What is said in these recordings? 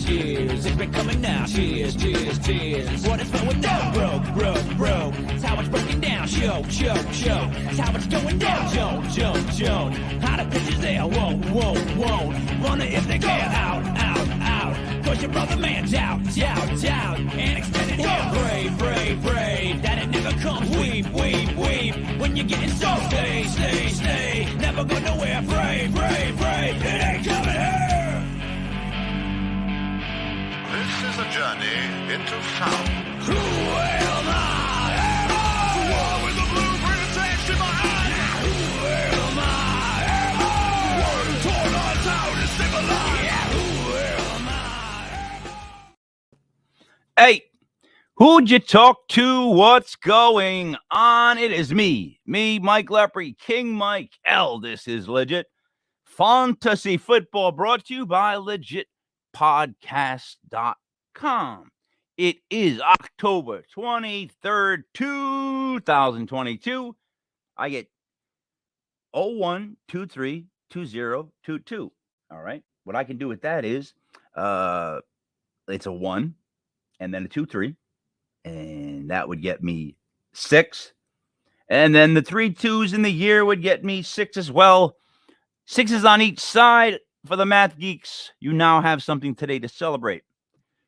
Cheers, it's been coming now. Cheers. What is going down? Broke. It's how it's breaking down. Show. It's how it's going down. Joan. How the pitches there? Won't. Wonder if they get out. Cause your brother man's out. And extended here. Brave. That it never comes. Weep. When you're getting so stay. Never go nowhere. Brave. It ain't coming here. This is a journey into sound. Who am I? The one with the blueprint attached in my hand. Who am I? The one who tore us out and saved my life. Who am I? Hey, who'd you talk to? What's going on? It is me, Mike Lepre, King Mike L. This is Legit Fantasy Football, brought to you by legitpodcast.com. It is October 23rd, 2022. I get 01232022. All right. What I can do with that is it's a 1 and then a 2-3. And that would get me 6. And then the 3 2s in the year would get me 6 as well. 6s on each side. For the math geeks, you now have something today to celebrate.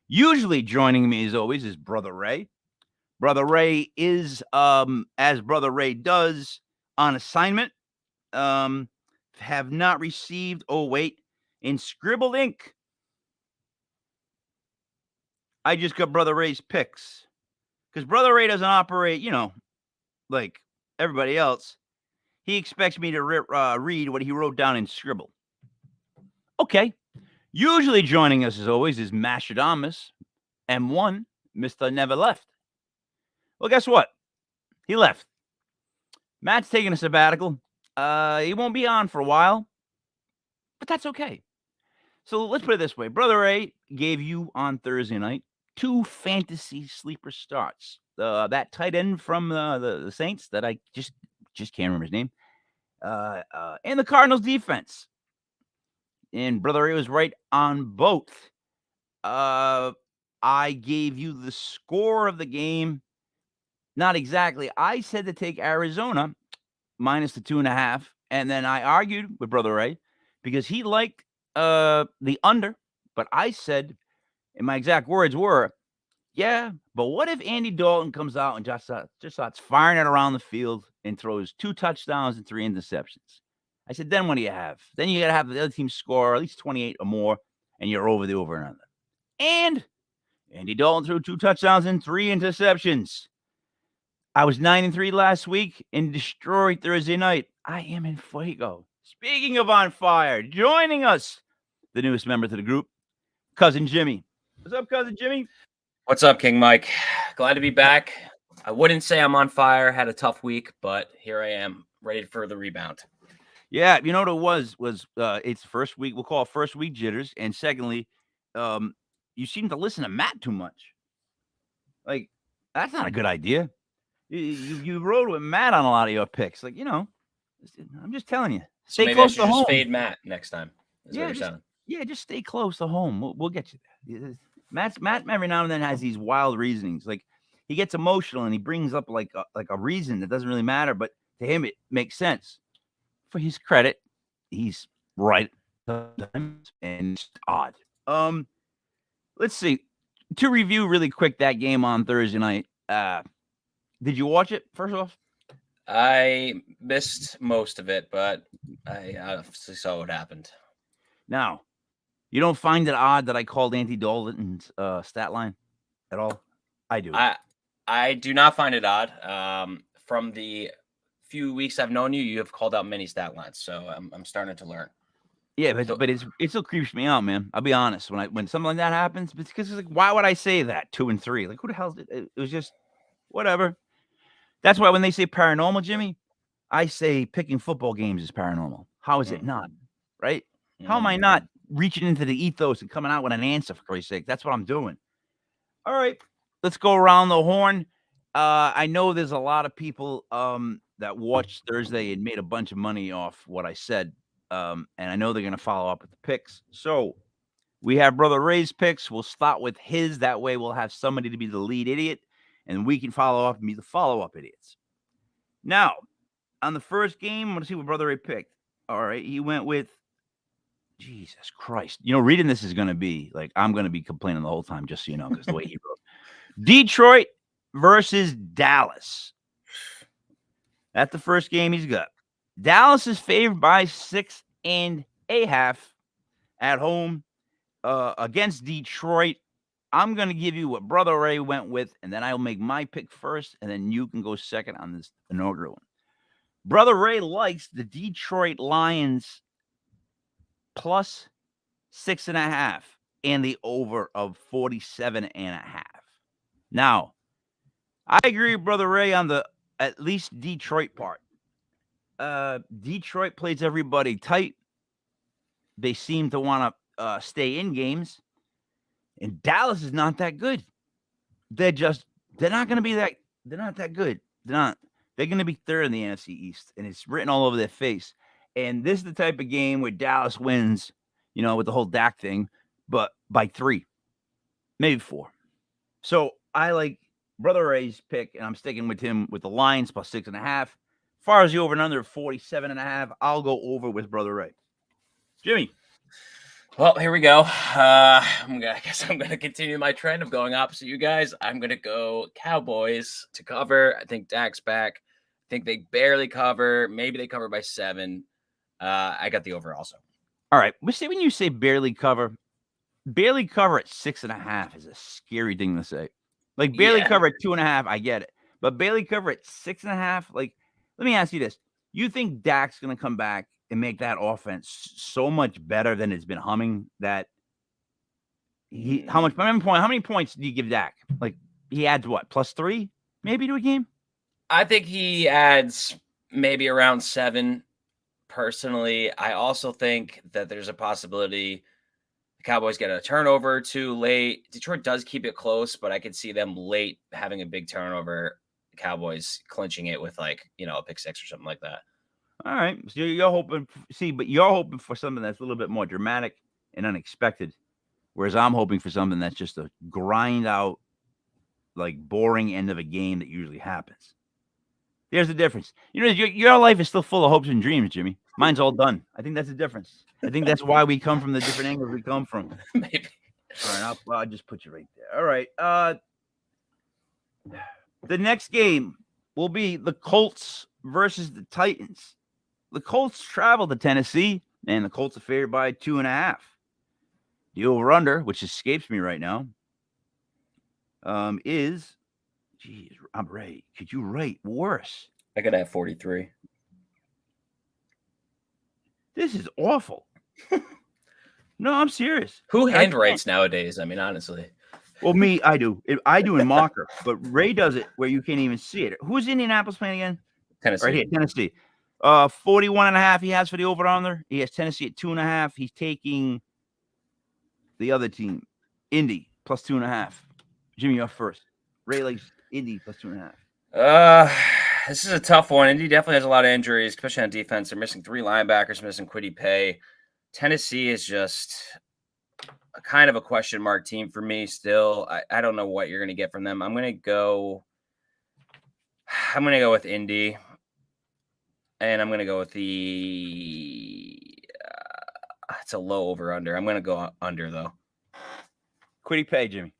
Usually joining me, as always, is Brother Ray. Brother Ray is, as Brother Ray does, on assignment. Have not received, in scribbled ink. I just got Brother Ray's picks. Because Brother Ray doesn't operate, like everybody else. He expects me to read what he wrote down in scribble. Okay. Usually joining us, as always, is Mashadamus, M1, Mr. Never Left. Well, guess what? He left. Matt's taking a sabbatical. He won't be on for a while, but that's okay. So let's put it this way. Brother Ray gave you on Thursday night 2 fantasy sleeper starts. That tight end from the Saints that I just can't remember his name. And the Cardinals defense. And Brother Ray was right on both. I gave you the score of the game. Not exactly. I said to take Arizona minus the 2.5. And then I argued with Brother Ray because he liked the under. But I said, and my exact words were, yeah, but what if Andy Dalton comes out and just starts firing it around the field and throws 2 touchdowns and 3 interceptions? I said, then what do you have? Then you got to have the other team score at least 28 or more, and you're over the over and under. And Andy Dalton threw 2 touchdowns and 3 interceptions. I was 9-3 last week and destroyed Thursday night. I am in fuego. Speaking of on fire, joining us, the newest member to the group, Cousin Jimmy. What's up, Cousin Jimmy? What's up, King Mike? Glad to be back. I wouldn't say I'm on fire. Had a tough week, but here I am, ready for the rebound. Yeah, you know what it was it's first week. We'll call it first week jitters. And secondly, you seem to listen to Matt too much. Like, that's not a good idea. You rode with Matt on a lot of your picks. Like, I'm just telling you. Stay maybe close I should to just home. fade Matt next time. Just stay close to home. We'll get you there. Matt every now and then has these wild reasonings. Like, he gets emotional and he brings up like a reason that doesn't really matter, but to him it makes sense. For his credit, he's right sometimes, and it's odd. Let's see. To review really quick that game on Thursday night. Did you watch it, first off? I missed most of it, but I obviously saw what happened. Now, you don't find it odd that I called Andy Dalton's stat line at all? I do. I do not find it odd. From the few weeks I've known you, you have called out many stat lines, so I'm starting to learn. Yeah, but it still creeps me out, man. I'll be honest. When something like that happens, because it's like, why would I say that 2 and 3? Like, who the hell did it? It was just whatever. That's why when they say paranormal, Jimmy, I say picking football games is paranormal. How is it not? Right? How am I not reaching into the ethos and coming out with an answer, for Christ's sake. That's what I'm doing. All right, let's go around the horn. I know there's a lot of people that watched Thursday and made a bunch of money off what I said. And I know they're going to follow up with the picks. So we have Brother Ray's picks. We'll start with his. That way we'll have somebody to be the lead idiot, and we can follow up and be the follow-up idiots. Now, on the first game, I'm going to see what Brother Ray picked. All right, he went with Jesus Christ. Reading this is going to be like I'm going to be complaining the whole time, just so you know, because the way he wrote. Detroit versus Dallas. That's the first game he's got. Dallas is favored by 6.5 at home against Detroit. I'm going to give you what Brother Ray went with, and then I'll make my pick first, and then you can go second on this inaugural one. Brother Ray likes the Detroit Lions plus 6.5 and the over of 47.5. Now, I agree with Brother Ray on the at least Detroit part. Detroit plays everybody tight. They seem to want to stay in games. And Dallas is not that good. They're not going to be that. They're not that good. They're going to be third in the NFC East, and it's written all over their face. And this is the type of game where Dallas wins, with the whole Dak thing, but by 3, maybe 4. So I like Brother Ray's pick, and I'm sticking with him with the Lions plus 6.5. As far as the over and under 47.5, I'll go over with Brother Ray. Jimmy. Well, here we go. I guess I'm going to continue my trend of going opposite you guys. I'm going to go Cowboys to cover. I think Dak's back. I think they barely cover. Maybe they cover by 7. I got the over also. All right. When you say barely cover at 6.5 is a scary thing to say. Like barely cover at 2.5, I get it. But barely cover at 6.5, like, let me ask you this. You think Dak's going to come back and make that offense so much better than it's been humming that how many points do you give Dak? Like he adds what, +3 maybe to a game? I think he adds maybe around 7 personally. I also think that there's a possibility the Cowboys get a turnover too late. Detroit does keep it close, but I could see them late having a big turnover. The Cowboys clinching it with a pick 6 or something like that. All right. So you're hoping for something that's a little bit more dramatic and unexpected. Whereas I'm hoping for something that's just a grind out, like boring end of a game that usually happens. There's the difference. Your life is still full of hopes and dreams, Jimmy. Mine's all done. I think that's the difference. I think that's why we come from the different angles we come from. Maybe. All right, I'll just put you right there. All right. The next game will be the Colts versus the Titans. The Colts travel to Tennessee, and the Colts are favored by 2.5. The over-under, which escapes me right now, is, geez, I'm right. Could you write worse? I could have 43. This is awful. No, I'm serious. Who handwrites nowadays? I mean, honestly. Well, me, I do. I do in marker, but Ray does it where you can't even see it. Who's Indianapolis playing again? Tennessee. Right here, Tennessee. 41.5 he has for the over-under. He has Tennessee at 2.5. He's taking the other team, Indy, plus 2.5. Jimmy, you're first. Ray likes Indy plus 2.5. This is a tough one. Indy definitely has a lot of injuries, especially on defense. They're missing 3 linebackers, missing Kwity Paye. Tennessee is just a kind of a question mark team for me still. I don't know what you're going to get from them. I'm going to go with Indy. And I'm going to go with it's a low over-under. I'm going to go under, though. Kwity Paye, Jimmy.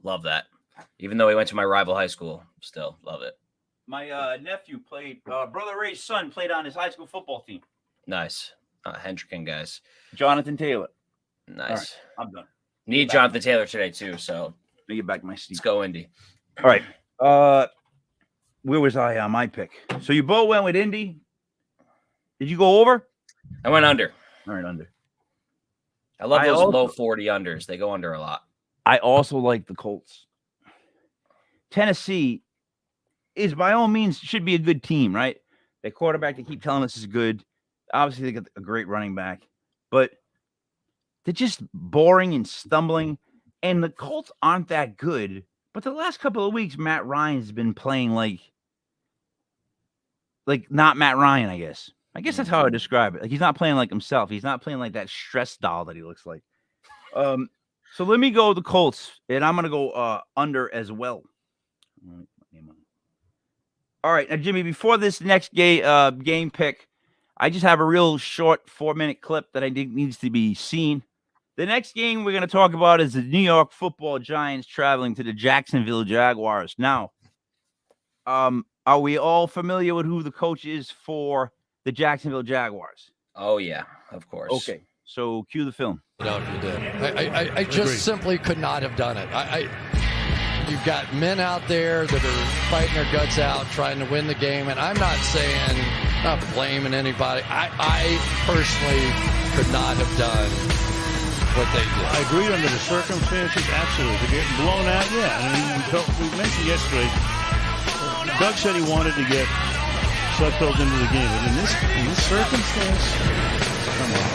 Love that. Even though he went to my rival high school, still love it. My nephew played, Brother Ray's son played on his high school football team. Nice. Hendricken guys. Jonathan Taylor. Nice. Right, I'm done. Need Jonathan Taylor today, too, so. Let me get back my seat. Let's go, Indy. All right. Where was I on my pick? So you both went with Indy. Did you go over? I went under. All right, under. I love those low 40 unders. They go under a lot. I also like the Colts. Tennessee is by all means should be a good team, right? Their quarterback, they keep telling us is good. Obviously, they got a great running back. But they're just boring and stumbling. And the Colts aren't that good. But the last couple of weeks, Matt Ryan's been playing like not Matt Ryan, I guess. I guess that's how I describe it. Like he's not playing like himself. He's not playing like that stress doll that he looks like. So let me go the Colts, and I'm gonna go under as well. All right, now Jimmy, before this next game pick, I just have a real short 4-minute clip that I think needs to be seen. The next game we're going to talk about is the New York Football Giants traveling to the Jacksonville Jaguars. Now, are we all familiar with who the coach is for the Jacksonville Jaguars? Oh, yeah, of course. Okay, so cue the film. No, you did. I just simply could not have done it. You've got men out there that are fighting their guts out, trying to win the game, and I'm not saying, not blaming anybody. I personally could not have done what they did. I agree under the circumstances, absolutely. They're getting blown out, yeah. I mean, we mentioned yesterday, Doug said he wanted to get Sudfeld into the game, but in this circumstance, come on.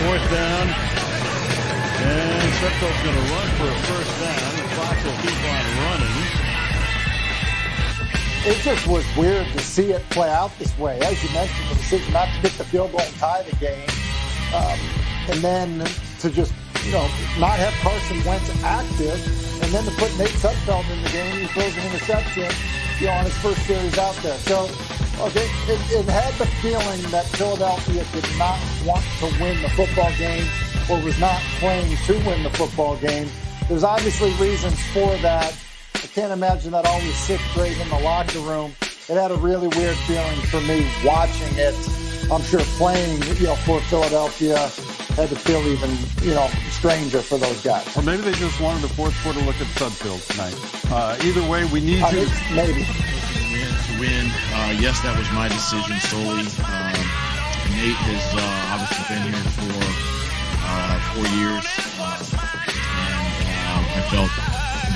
4th down, and Sudfeld's going to run for a 1st down. The clock will keep on running. It just was weird to see it play out this way. As you mentioned, the decision not to kick the field goal and tie the game. And then to just, not have Carson Wentz active, and then to put Nate Sudfeld in the game. He throws an interception, on his first series out there. So, okay, it had the feeling that Philadelphia did not want to win the football game or was not playing to win the football game. There's obviously reasons for that. I can't imagine that always sits great in the locker room. It had a really weird feeling for me watching it. I'm sure playing, for Philadelphia had to feel even, stranger for those guys. Or maybe they just wanted the 4th quarter look at Sudfeld tonight. Either way, we need you. Maybe. To win. Yes, that was my decision solely. Nate has obviously been here for 4 years, and I felt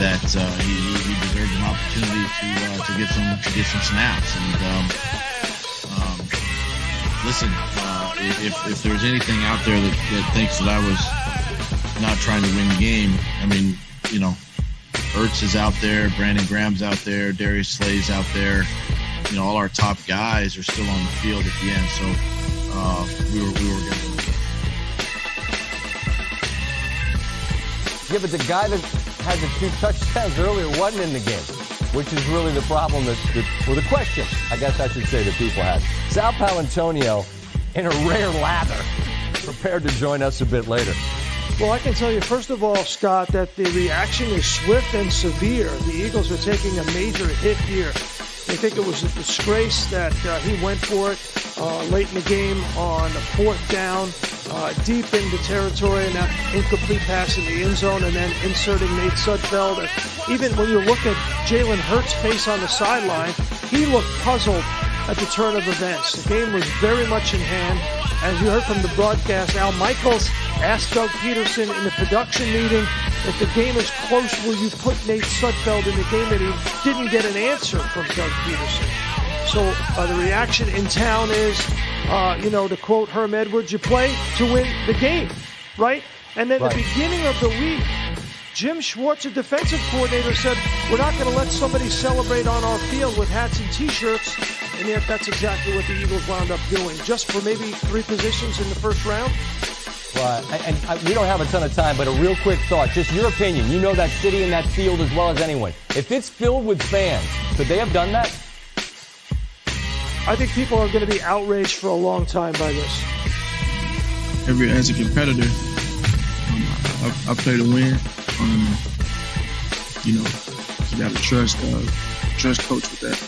that he deserved an opportunity to get some snaps. And listen, if there's anything out there that thinks that I was not trying to win the game, I mean, Ertz is out there, Brandon Graham's out there, Darius Slay's out there. All our top guys are still on the field at the end. So we were going to. Yeah, but the guy that had the 2 touchdowns earlier wasn't in the game, which is really the problem the question, I guess I should say, that people had. Sal Paolantonio, in a rare lather, prepared to join us a bit later. Well, I can tell you, first of all, Scott, that the reaction is swift and severe. The Eagles are taking a major hit here. They think it was a disgrace that he went for it late in the game on a 4th down, deep into territory, and that incomplete pass in the end zone, and then inserting Nate Sudfeld. And even when you look at Jalen Hurts' face on the sideline, he looked puzzled at the turn of events. The game was very much in hand. As you heard from the broadcast, Al Michaels asked Doug Peterson in the production meeting, if the game is close, will you put Nate Sudfeld in the game? And he didn't get an answer from Doug Peterson. So the reaction in town is, to quote Herm Edwards, you play to win the game, right? And then at the beginning of the week, Jim Schwartz, a defensive coordinator, said, we're not going to let somebody celebrate on our field with hats and T-shirts. And yet that's exactly what the Eagles wound up doing, just for maybe 3 positions in the first round. Right, and we don't have a ton of time, but a real quick thought, just your opinion. You know that city and that field as well as anyone. If it's filled with fans, could they have done that? I think people are going to be outraged for a long time by this. As a competitor, I play to win. You got to trust coach with that.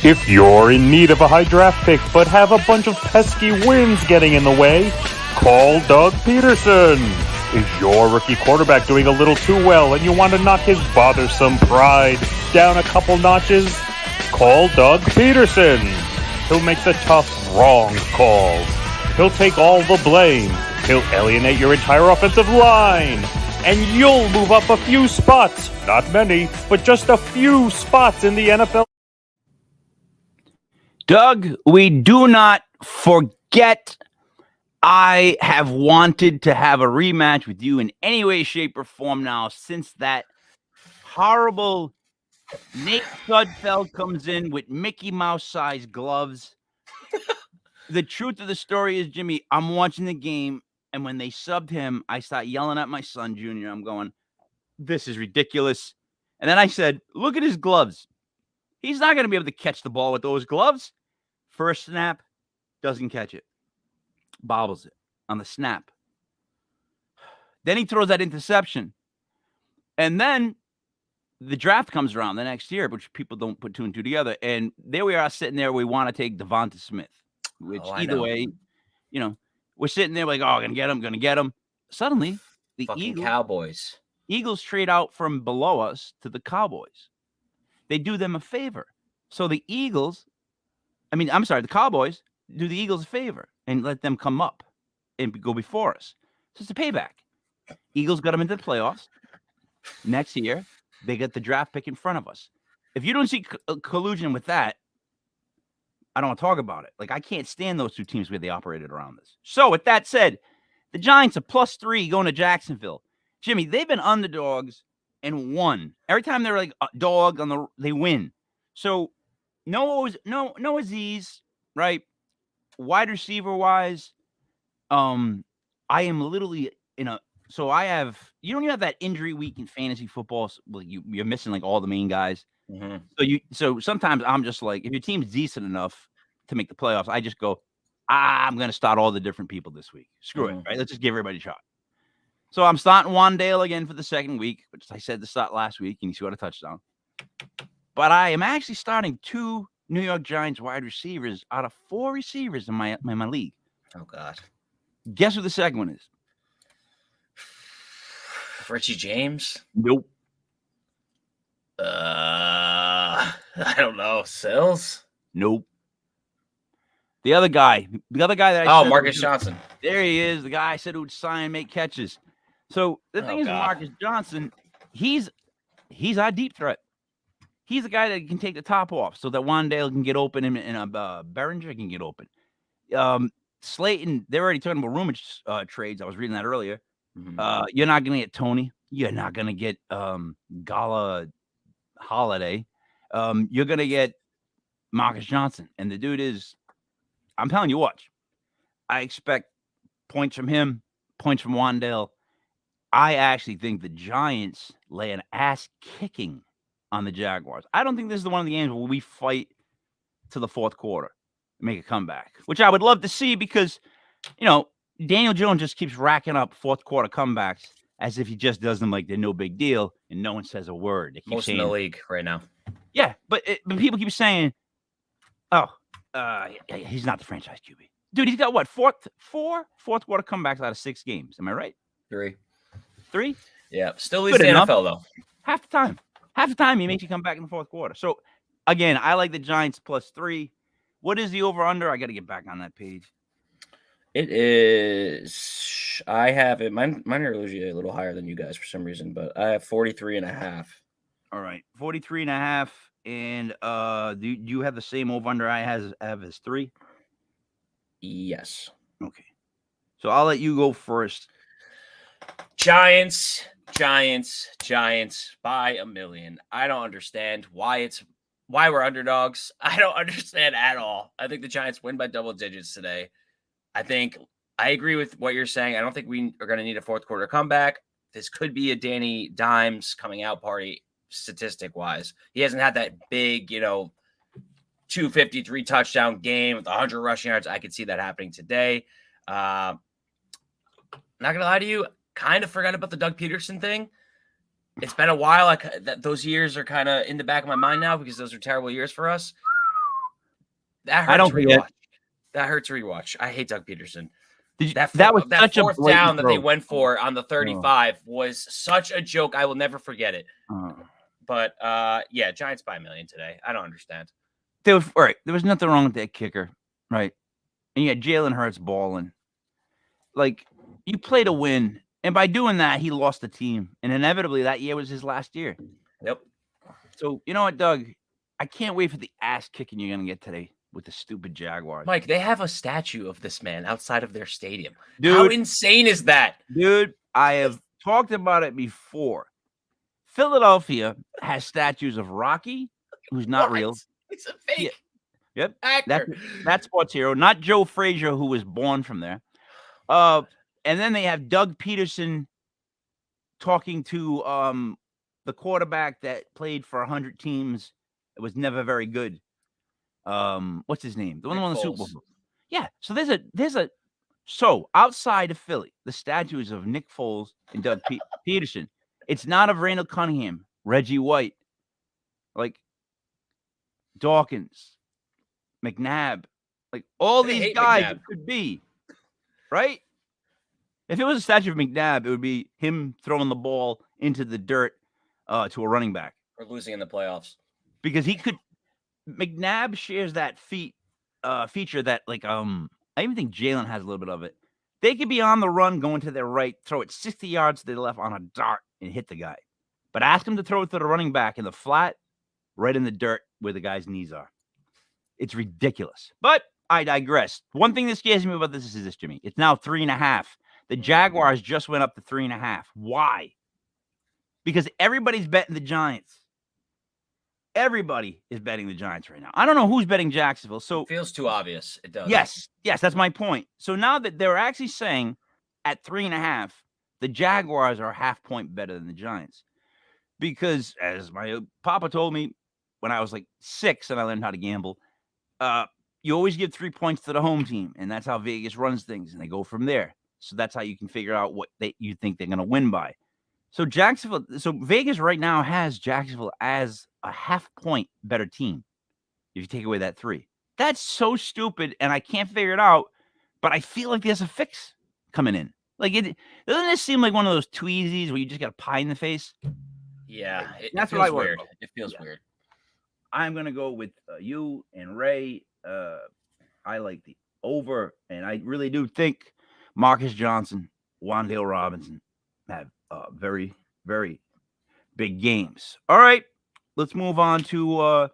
If you're in need of a high draft pick but have a bunch of pesky wins getting in the way, call Doug Peterson. Is your rookie quarterback doing a little too well and you want to knock his bothersome pride down a couple notches? Call Doug Peterson. He'll make the tough, wrong calls. He'll take all the blame. He'll alienate your entire offensive line. And you'll move up a few spots. Not many, but just a few spots in the NFL. Doug, we do not forget I have wanted to have a rematch with you in any way, shape, or form now since that horrible Nate Sudfeld comes in with Mickey Mouse-sized gloves. The truth of the story is, Jimmy, I'm watching the game, and when they subbed him, I start yelling at my son, Junior. I'm going, this is ridiculous. And then I said, look at his gloves. He's not going to be able to catch the ball with those gloves. First snap, doesn't catch it. Bobbles it on the snap. Then he throws that interception. And then the draft comes around the next year, which people don't put two and two together. And there we are sitting there. We want to take Devonta Smith, which either way, you know, we're sitting there like, oh, going to get him. Suddenly, the Eagles trade out from below us to the Cowboys. They do them a favor. So the Cowboys do the Eagles a favor and let them come up and go before us. So it's a payback. Eagles got them into the playoffs. Next year, they get the draft pick in front of us. If you don't see collusion with that, I don't want to talk about it. Like, I can't stand those two teams where they operated around this. So with that said, the Giants are +3 going to Jacksonville. Jimmy, they've been underdogs and won. Every time they're like a dog they win. So no Aziz, right? Wide receiver wise, I am literally so I have, you don't even have that injury week in fantasy football. So, well, you're missing like all the main guys. Mm-hmm. So sometimes I'm just like, if your team's decent enough to make the playoffs, I just go, I'm going to start all the different people this week. Screw it, right? Let's just give everybody a shot. So I'm starting Wandale again for the second week, which I said to start last week, and he scored a touchdown. But I am actually starting 2 New York Giants wide receivers out of 4 receivers in my league. Oh, God. Guess who the second one is? Richie James? Nope. I don't know. Sills? Nope. The other guy that I said Marcus Johnson. There he is. The guy I said who would sign and make catches. So the thing is, Marcus Johnson, he's our deep threat. He's the guy that can take the top off so that Wandale can get open and Behringer can get open. Slayton, they're already talking about rumor trades. I was reading that earlier. Mm-hmm. You're not going to get Tony. You're not going to get Gala Holiday. You're going to get Marcus Johnson. And the dude is, I'm telling you, watch. I expect points from him, points from Wandale. I actually think the Giants lay an ass kicking on the Jaguars. I don't think this is one of the games where we fight to the fourth quarter and make a comeback, which I would love to see because, you know, Daniel Jones just keeps racking up fourth quarter comebacks as if he just does them like they're no big deal and no one says a word. Most in the league right now. Yeah, but people keep saying, he's not the franchise QB. Dude, he's got what? 4 fourth quarter comebacks out of 6 games. Am I right? 3. 3? Yeah, still leads the NFL though. Half the time he makes you come back in the fourth quarter. So again, I like the Giants +3. What is the over/under? I got to get back on that page. It is. I have it. Mine are usually a little higher than you guys for some reason, but I have 43.5. All right, 43.5. And do you have the same over/under I have as 3? Yes. Okay. So I'll let you go first. Giants by a million. I don't understand why we're underdogs. I don't understand at all. I think the Giants win by double digits today. I agree with what you're saying. I don't think we are going to need a fourth quarter comeback. This could be a Danny Dimes coming out party statistic wise. He hasn't had that big, 253 touchdown game with 100 rushing yards. I could see that happening today. Not going to lie to you. Kind of forgot about the Doug Peterson thing. It's been a while. Those years are kind of in the back of my mind now because those are terrible years for us. That hurts to rewatch. That hurts to rewatch. I hate Doug Peterson. That fourth down that they went for on the 35 was such a joke. I will never forget it. But Giants by a million today. I don't understand. There was nothing wrong with that kicker, right? And you had Jalen Hurts balling. Like, you play to win. And by doing that, he lost the team. And inevitably, that year was his last year. Yep. So, you know what, Doug? I can't wait for the ass kicking you're going to get today. with the stupid Jaguars. Mike, they have a statue of this man outside of their stadium. Dude, how insane is that? Dude, I have talked about it before. Philadelphia has statues of Rocky, who's not real. It's a fake. Yep. Actor. That's sports hero, not Joe Frazier, who was born from there. And then they have Doug Peterson talking to the quarterback that played for 100 teams. It was never very good. What's his name? The one who won the Super Bowl. Yeah. So so outside of Philly, the statues of Nick Foles and Doug Peterson. It's not of Randall Cunningham, Reggie White, like Dawkins, McNabb, like all these guys it could be, right? If it was a statue of McNabb, it would be him throwing the ball into the dirt to a running back. Or losing in the playoffs. Because McNabb shares that feature that like I even think Jalen has a little bit of it. They could be on the run, going to their right, throw it 60 yards to their left on a dart and hit the guy. But ask him to throw it to the running back in the flat, right in the dirt where the guy's knees are. It's ridiculous. But I digress. One thing that scares me about this is this, Jimmy. It's now 3.5. The Jaguars just went up to 3.5. Why? Because everybody's betting the Giants. Everybody is betting the Giants right now. I don't know who's betting Jacksonville. So it feels too obvious. It does. Yes, that's my point. So now that they're actually saying at 3.5, the Jaguars are a half point better than the Giants. Because as my papa told me when I was like 6 and I learned how to gamble, you always give 3 points to the home team. And that's how Vegas runs things. And they go from there. So that's how you can figure out what you think they're going to win by. So Vegas right now has Jacksonville as a half point better team. If you take away that 3, that's so stupid. And I can't figure it out, but I feel like there's a fix coming in. Like doesn't this seem like one of those tweezies where you just got a pie in the face? Yeah. That's what I weird. About. It feels weird. I'm going to go with you and Ray. I like the over, and I really do think Marcus Johnson, Wan'Dale Robinson have very, very big games. All right, let's move on to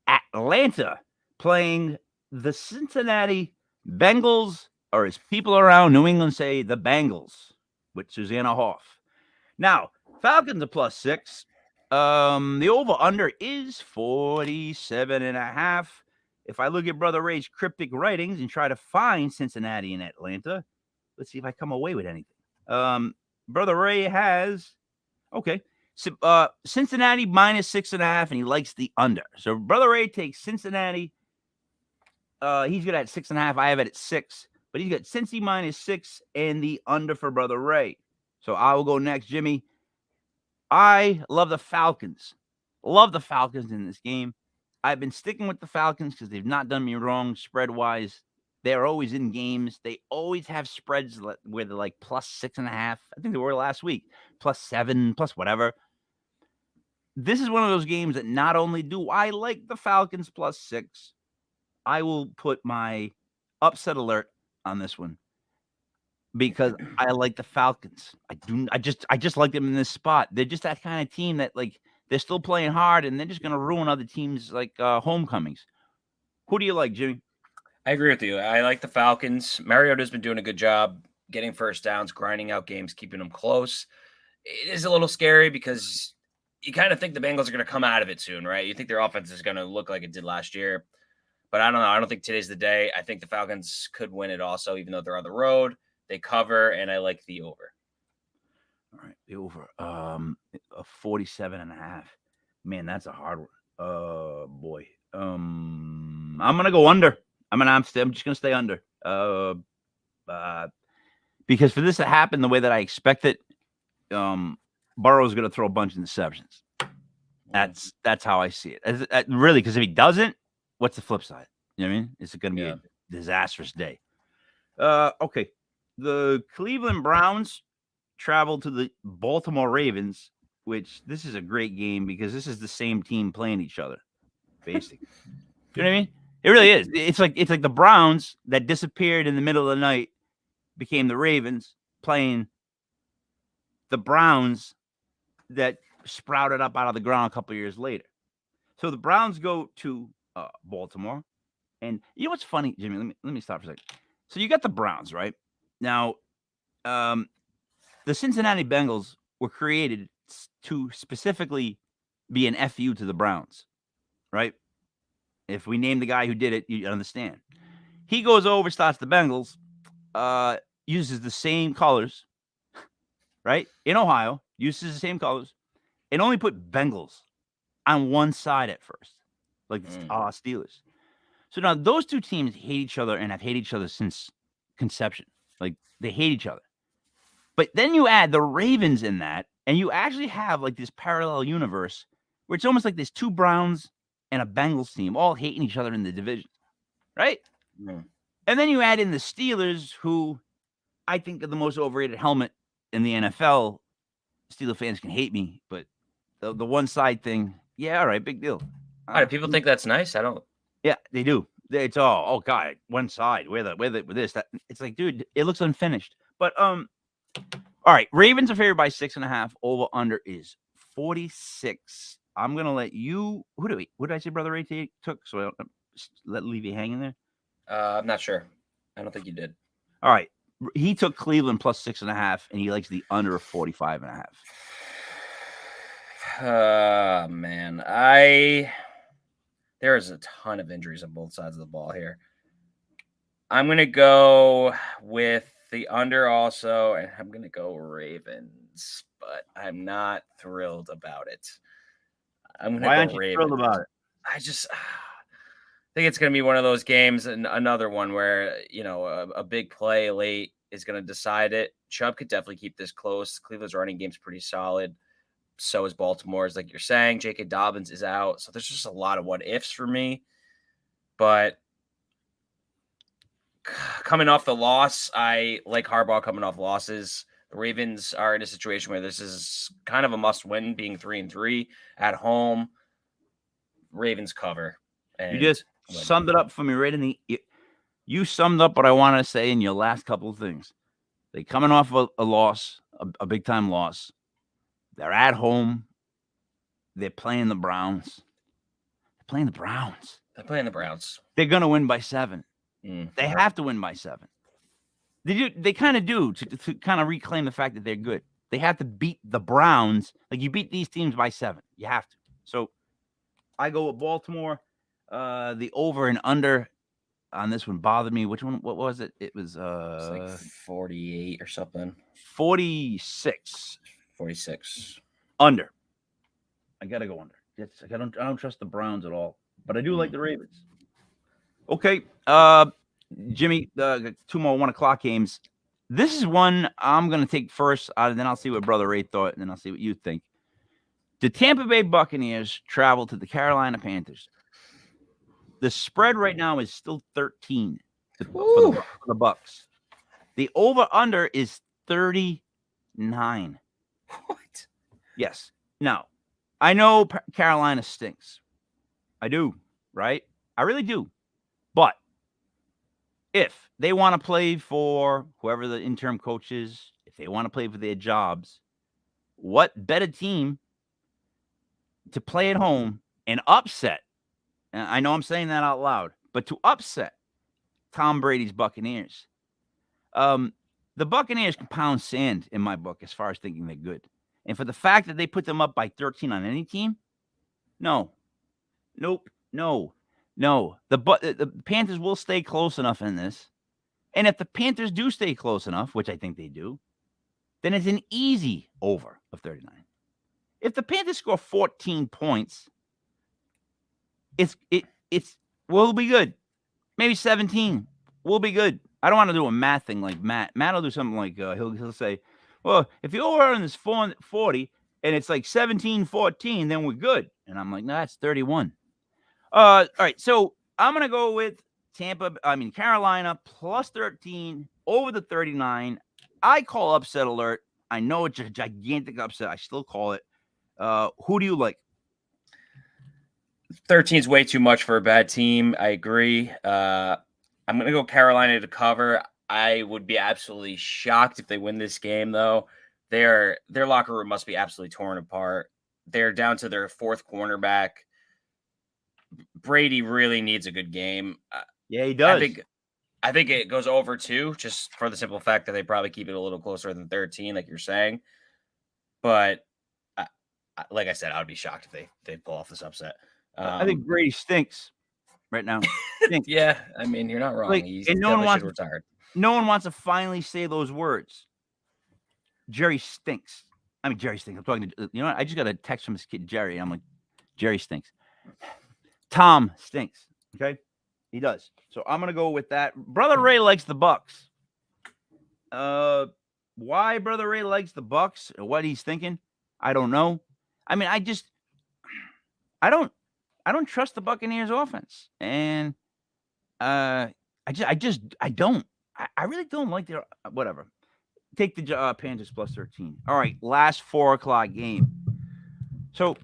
Atlanta playing the Cincinnati Bengals, or as people around New England say, the Bengals, with Susanna Hoff. Now, Falcons are +6. The over-under is 47.5. If I look at Brother Ray's cryptic writings and try to find Cincinnati and Atlanta, let's see if I come away with anything. Brother Ray has, Cincinnati -6.5, and he likes the under. So Brother Ray takes Cincinnati. He's got at 6.5. I have it at 6, but he's got Cincy -6 and the under for Brother Ray. So I will go next, Jimmy. I love the Falcons. Love the Falcons in this game. I've been sticking with the Falcons because they've not done me wrong spread-wise. They're always in games. They always have spreads where they're like +6.5. I think they were last week. +7, plus whatever. This is one of those games that not only do I like the Falcons +6, I will put my upset alert on this one because I like the Falcons. I just like them in this spot. They're just that kind of team that like they're still playing hard and they're just going to ruin other teams like homecomings. Who do you like, Jimmy? I agree with you. I like the Falcons. Mariota's been doing a good job getting first downs, grinding out games, keeping them close. It is a little scary because you kind of think the Bengals are going to come out of it soon, right? You think their offense is going to look like it did last year. But I don't know. I don't think today's the day. I think the Falcons could win it also, even though they're on the road. They cover, and I like the over. All right, the over. A 47.5. Man, that's a hard one. Boy. I'm gonna go under. I'm just gonna stay under. Because for this to happen the way that I expect it, Burrow's gonna throw a bunch of interceptions. That's how I see it. Really, because if he doesn't, what's the flip side? You know what I mean? It's gonna be a disastrous day. Okay. The Cleveland Browns traveled to the Baltimore Ravens, which this is a great game because this is the same team playing each other, basically. You know what I mean? It really is. It's like the Browns that disappeared in the middle of the night became the Ravens playing the Browns that sprouted up out of the ground a couple years later. So the Browns go to Baltimore. And you know what's funny, Jimmy? Let me stop for a second. So you got the Browns, right? Now, the Cincinnati Bengals were created to specifically be an FU to the Browns, right? If we name the guy who did it, you understand. He goes over, starts the Bengals, uses the same colors, right? In Ohio, uses the same colors, and only put Bengals on one side at first, like the Steelers. So now those two teams hate each other and have hated each other since conception. Like they hate each other. But then you add the Ravens in that, and you actually have like this parallel universe where it's almost like there's two Browns and a Bengals team all hating each other in the division, right? And then you add in the Steelers, who I think are the most overrated helmet in the NFL. Steeler fans can hate me, but the one side thing, yeah, all right, big deal. Why do people think that's nice? I don't. Yeah, they do. It's all, God, one side. With this, that. It's like, dude, it looks unfinished. But all right, Ravens are favored by 6.5. Over under is 46. I'm gonna let you. What did I say, Brother Ray took? So I don't leave you hanging there. I'm not sure. I don't think you did. All right, he took Cleveland plus 6.5, and he likes the under of 45.5. Man, there is a ton of injuries on both sides of the ball here. I'm gonna go with the under also, and I'm gonna go Ravens, but I'm not thrilled about it. I'm gonna Why go aren't you Ravens. thrilled about it? I just think it's gonna be one of those games, and another one where a big play late is gonna decide it. Chubb could definitely keep this close. Cleveland's running game's pretty solid. So is Baltimore's, like you're saying. J.K. Dobbins is out, so there's just a lot of what ifs for me. But coming off the loss, I like Harbaugh coming off losses. The Ravens are in a situation where this is kind of a must-win, being 3-3 at home. Ravens cover. You just summed it up for me right in the. You summed up what I wanted to say in your last couple of things. They coming off a loss, a big time loss. They're at home. They're playing the Browns. They're playing the Browns. They're going to win by 7. They have to win by 7. They kind of do to kind of reclaim the fact that they're good. They have to beat the Browns. Like you beat these teams by 7. You have to. So I go with Baltimore. The over and under on this one bothered me. Which one? What was it? It was like 48 or something. 46. 46. Under. I gotta go under. I don't trust the Browns at all, but I do like the Ravens. Okay, Jimmy, 2 more 1 o'clock games. This is one I'm gonna take first, and then I'll see what Brother Ray thought, and then I'll see what you think. The Tampa Bay Buccaneers travel to the Carolina Panthers. The spread right now is still 13 for the Bucks. The over/under is 39. What? Yes. Now, I know Carolina stinks. I do, right? I really do. But if they want to play for whoever the interim coach is, if they want to play for their jobs, what better team to play at home and upset? And I know I'm saying that out loud, but to upset Tom Brady's Buccaneers. The Buccaneers can pound sand in my book as far as thinking they're good. And for the fact that they put them up by 13 on any team, no. Nope. No. The Panthers will stay close enough in this. And if the Panthers do stay close enough, which I think they do, then it's an easy over of 39. If the Panthers score 14 points, we'll be good. Maybe 17. We'll be good. I don't want to do a math thing like Matt. Matt will do something like he'll say, well, if you over on this 40 and it's like 17-14, then we're good. And I'm like, no, that's 31. All right, so I'm gonna go with Carolina plus 13 over the 39. I call upset alert. I know it's a gigantic upset. I still call it. Who do you like? 13 is way too much for a bad team. I agree. I'm going to go Carolina to cover. I would be absolutely shocked if they win this game, though. Their locker room must be absolutely torn apart. They're down to their 4th cornerback. Brady really needs a good game. Yeah, he does. I think it goes over 2, just for the simple fact that they probably keep it a little closer than 13, like you're saying. But like I said, I would be shocked if they pull off this upset. I think Brady stinks right now. Stinks. Yeah, I mean, you're not wrong. Like, He's and no one wants retired. No one wants to finally say those words. Jerry stinks. I mean, Jerry stinks. I'm talking to, you know what? I just got a text from this kid, Jerry. And I'm like, Jerry stinks. Tom stinks. Okay. He does. So I'm going to go with that. Brother Ray likes the Bucks. Why Brother Ray likes the Bucks or what he's thinking, I don't know. I mean, I don't trust the Buccaneers offense. And I don't. I really don't like their whatever. Take the Panthers plus 13. All right, last 4 o'clock game. So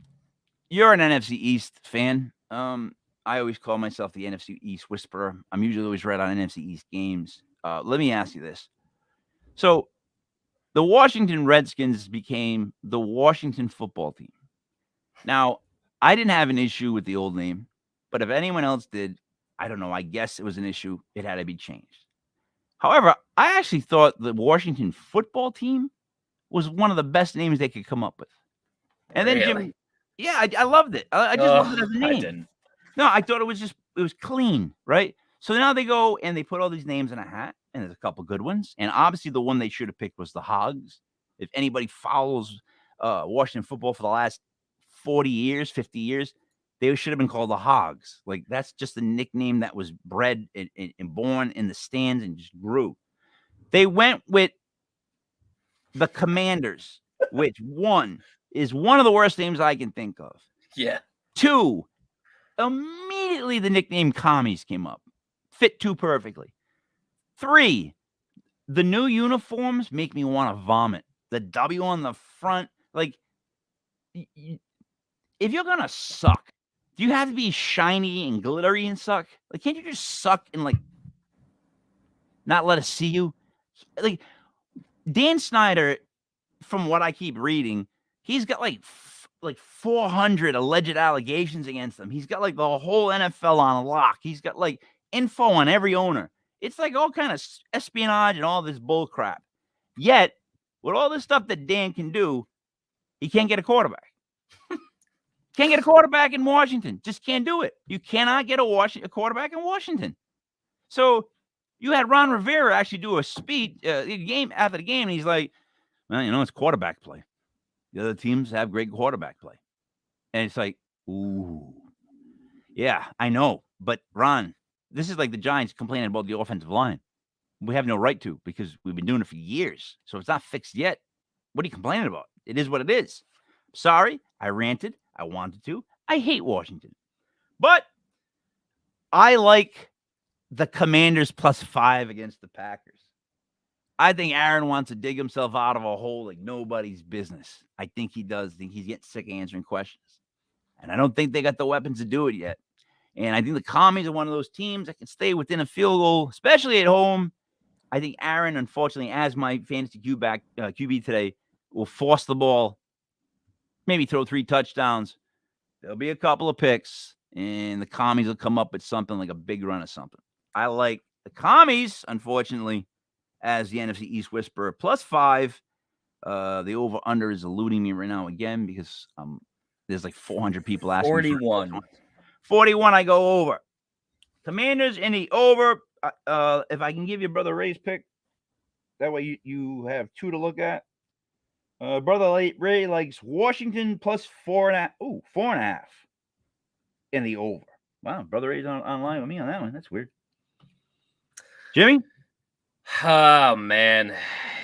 you're an NFC East fan. I always call myself the NFC East whisperer. I'm usually always right on NFC East games. Let me ask you this. So the Washington Redskins became the Washington football team. Now, I didn't have an issue with the old name, but if anyone else did, I don't know. I guess it was an issue. It had to be changed. However, I actually thought the Washington football team was one of the best names they could come up with. And then Jim, yeah, I loved it. I just loved it as a name. I didn't. No, I thought it was clean, right? So now they go and they put all these names in a hat, and there's a couple good ones. And obviously the one they should have picked was the Hogs. If anybody follows Washington football for the last 40 years, 50 years, they should have been called the Hogs. Like, that's just a nickname that was bred and born in the stands and just grew. They went with the Commanders, which is one of the worst names I can think of. Yeah. 2, immediately the nickname Commies came up. Fit too perfectly. 3, the new uniforms make me want to vomit. The W on the front, like, if you're going to suck, do you have to be shiny and glittery and suck? Like, can't you just suck and, like, not let us see you? Like, Dan Snyder, from what I keep reading, he's got, like 400 alleged allegations against him. He's got, like, the whole NFL on lock. He's got, like, info on every owner. It's, like, all kind of espionage and all this bull crap. Yet, with all this stuff that Dan can do, he can't get a quarterback. Can't get a quarterback in Washington. Just can't do it. You cannot get a quarterback in Washington. So you had Ron Rivera actually do a speech game after the game, and he's like, well, it's quarterback play. The other teams have great quarterback play. And it's like, ooh, yeah, I know. But Ron, this is like the Giants complaining about the offensive line. We have no right to, because we've been doing it for years. So it's not fixed yet. What are you complaining about? It is what it is. Sorry, I ranted. I wanted to. I hate Washington. But I like the Commanders plus 5 against the Packers. I think Aaron wants to dig himself out of a hole like nobody's business. I think he does. I think he's getting sick of answering questions. And I don't think they got the weapons to do it yet. And I think the Commies are one of those teams that can stay within a field goal, especially at home. I think Aaron, unfortunately, as my fantasy QB today, will force the ball, maybe throw 3 touchdowns. There'll be a couple of picks, and the Commies will come up with something like a big run or something. I like the Commies, unfortunately, as the NFC East whisperer, plus 5. The over-under is eluding me right now again because there's like 400 people asking. 41. 41, I go over. Commanders in the over. If I can give you Brother Ray's pick, that way you have 2 to look at. Brother Ray likes Washington plus 4.5. Ooh, 4.5 in the over. Wow, Brother Ray's online with me on that one. That's weird. Jimmy? Oh, man.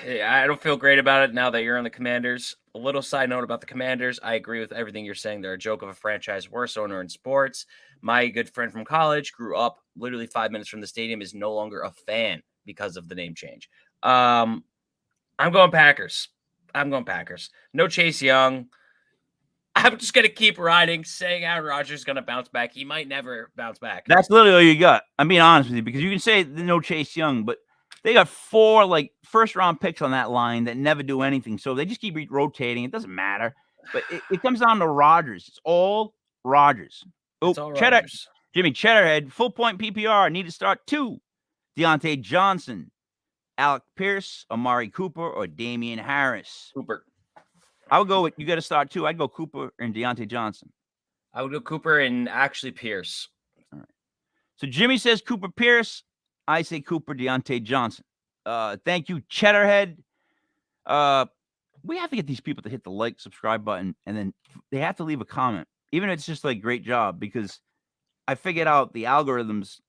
I don't feel great about it now that you're on the Commanders. A little side note about the Commanders. I agree with everything you're saying. They're a joke of a franchise, worst owner in sports. My good friend from college grew up literally 5 minutes from the stadium, is no longer a fan because of the name change. I'm going Packers. No Chase Young. I'm just going to keep riding, saying Aaron Rodgers is going to bounce back. He might never bounce back. That's literally all you got. I'm being honest with you, because you can say no Chase Young, but they got 4 like first-round picks on that line that never do anything. So they just keep rotating. It doesn't matter. But it comes down to Rodgers. It's all Rodgers. Oh, It's all Cheddar, Rodgers. Jimmy Cheddarhead, full point PPR. Need to start 2. Deontay Johnson, Alec Pierce, Amari Cooper, or Damian Harris. Cooper. I would go with you got to start 2. I'd go Cooper and Deontay Johnson. I would go Cooper and actually Pierce. All right. So Jimmy says Cooper Pierce. I say Cooper Deontay Johnson. Thank you, Cheddarhead. We have to get these people to hit the like, subscribe button, and then they have to leave a comment. Even if it's just like great job, because I figured out the algorithms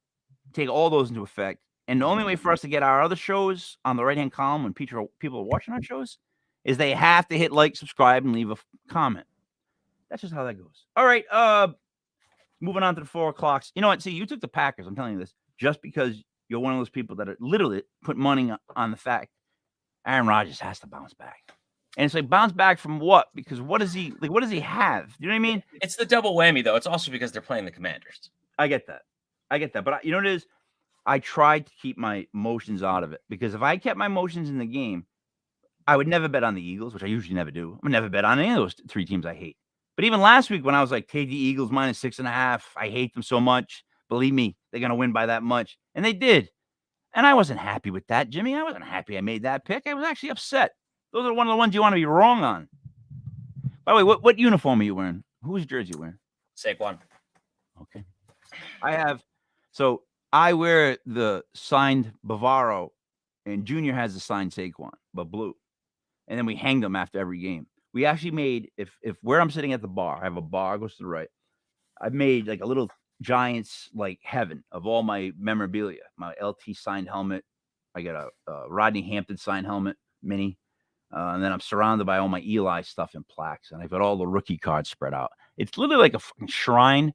take all those into effect. And the only way for us to get our other shows on the right-hand column when people are watching our shows is they have to hit like, subscribe, and leave a comment. That's just how that goes. All right. Moving on to the 4 o'clocks. You know what? See, you took the Packers. I'm telling you this just because you're one of those people that are literally put money on the fact Aaron Rodgers has to bounce back. And it's like, bounce back from what? Because what does he have? You know what I mean? It's the double whammy, though. It's also because they're playing the Commanders. I get that. But you know what it is? I tried to keep my emotions out of it, because if I kept my emotions in the game, I would never bet on the Eagles, which I usually never do. I would never bet on any of those 3 teams I hate. But even last week when I was like, take the Eagles minus 6.5, I hate them so much. Believe me, they're going to win by that much. And they did. And I wasn't happy with that, Jimmy. I wasn't happy I made that pick. I was actually upset. Those are one of the ones you want to be wrong on. By the way, what uniform are you wearing? Whose jersey are you wearing? Saquon. Okay. I wear the signed Bavaro, and Junior has the signed Saquon, but blue. And then we hang them after every game. We actually made, if where I'm sitting at the bar, I have a bar, goes to the right. I've made like a little Giants like heaven of all my memorabilia. My LT signed helmet. I got a Rodney Hampton signed helmet, mini. And then I'm surrounded by all my Eli stuff and plaques. And I've got all the rookie cards spread out. It's literally like a fucking shrine.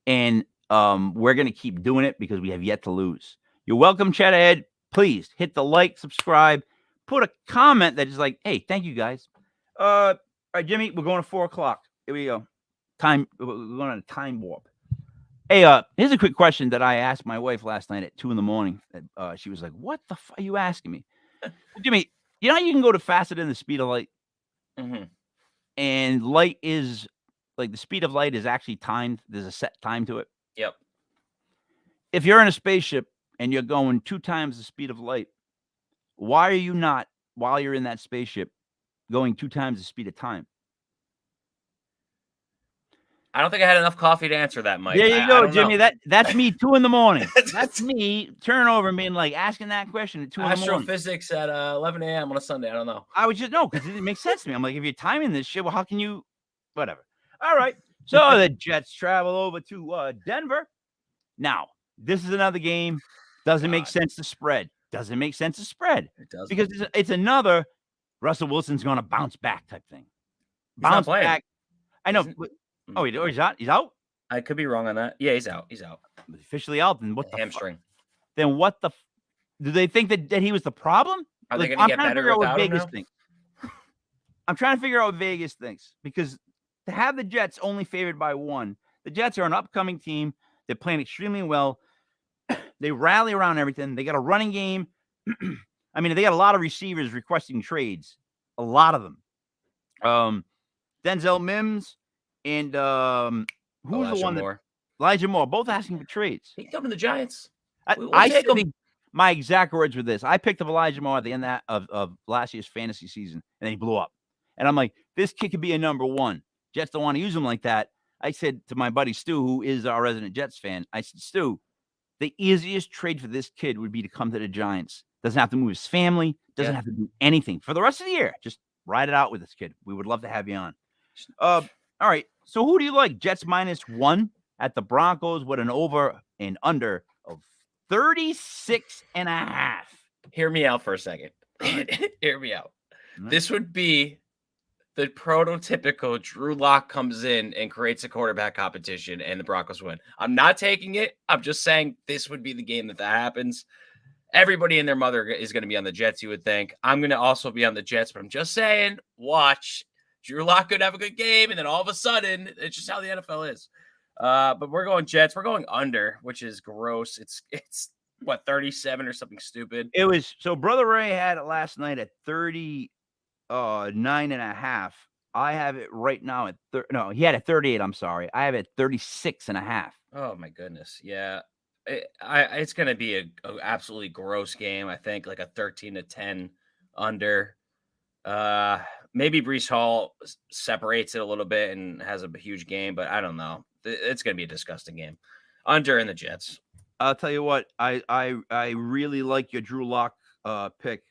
And we're going to keep doing it because we have yet to lose. You're welcome, Cheddarhead. Please hit the like, subscribe, put a comment that is like, hey, thank you guys. All right, Jimmy, we're going to 4 o'clock. Here we go. We're going on a time warp. Hey, here's a quick question that I asked my wife last night at 2 a.m. She was like, what the fuck are you asking me? Jimmy, you know how you can go to faster than the speed of light? Mm-hmm. And light is, like, the speed of light is actually timed. There's a set time to it. Yep. If you're in a spaceship and you're going 2 times the speed of light, why are you not, while you're in that spaceship, going 2 times the speed of time? I don't think I had enough coffee to answer that, Mike. There you go, Jimmy. Know. That's me 2 a.m. That's me turning over and being like asking that question at 2 a.m. Astrophysics at 11 a.m. on a Sunday. I don't know. I was just because it didn't make sense to me. I'm like, if you're timing this shit, well, how can you? Whatever. All right. So the Jets travel over to Denver. Now, this is another game. Doesn't make sense to spread. Doesn't make sense to spread. It does because it's another Russell Wilson's going to bounce back type thing. Bounce back. I know. He's out. He's out. I could be wrong on that. Yeah, he's out. He's out. Officially out. Then what the hamstring? Then what the? Do they think that he was the problem? Are they going to get better without him now? I'm trying to figure out what Vegas thinks, because to have the Jets only favored by 1, the Jets are an upcoming team. They're playing extremely well. They rally around everything. They got a running game. I mean, they got a lot of receivers requesting trades. A lot of them. Denzel Mims and who's the one that Elijah Moore, both asking for trades. He come to the Giants. I think my exact words were this. I picked up Elijah Moore at the end of last year's fantasy season, and then he blew up. And I'm like, this kid could be a number 1. Jets don't want to use him like that. I said to my buddy Stu, who is our resident Jets fan, I said, Stu, the easiest trade for this kid would be to come to the Giants. Doesn't have to move his family. Doesn't have to do anything for the rest of the year. Just ride it out with this kid. We would love to have you on. All right. So who do you like? Jets -1 at the Broncos with an over and under of 36.5. Hear me out for a second. Hear me out. Mm-hmm. This would be the prototypical Drew Lock comes in and creates a quarterback competition and the Broncos win. I'm not taking it. I'm just saying this would be the game that happens. Everybody and their mother is going to be on the Jets, you would think. I'm going to also be on the Jets, but I'm just saying, watch. Drew Lock could have a good game, and then all of a sudden, it's just how the NFL is. But we're going Jets. We're going under, which is gross. It's what, 37 or something stupid? It was. So Brother Ray had it last night at 39.5. I have it right now at no, he had it 38. I'm sorry. I have it 36.5. Oh my goodness. Yeah. It's going to be a absolutely gross game. I think like a 13-10 under. Maybe Breece Hall separates it a little bit and has a huge game, but I don't know. It's going to be a disgusting game. Under in the Jets. I'll tell you what, I really like your Drew Lock pick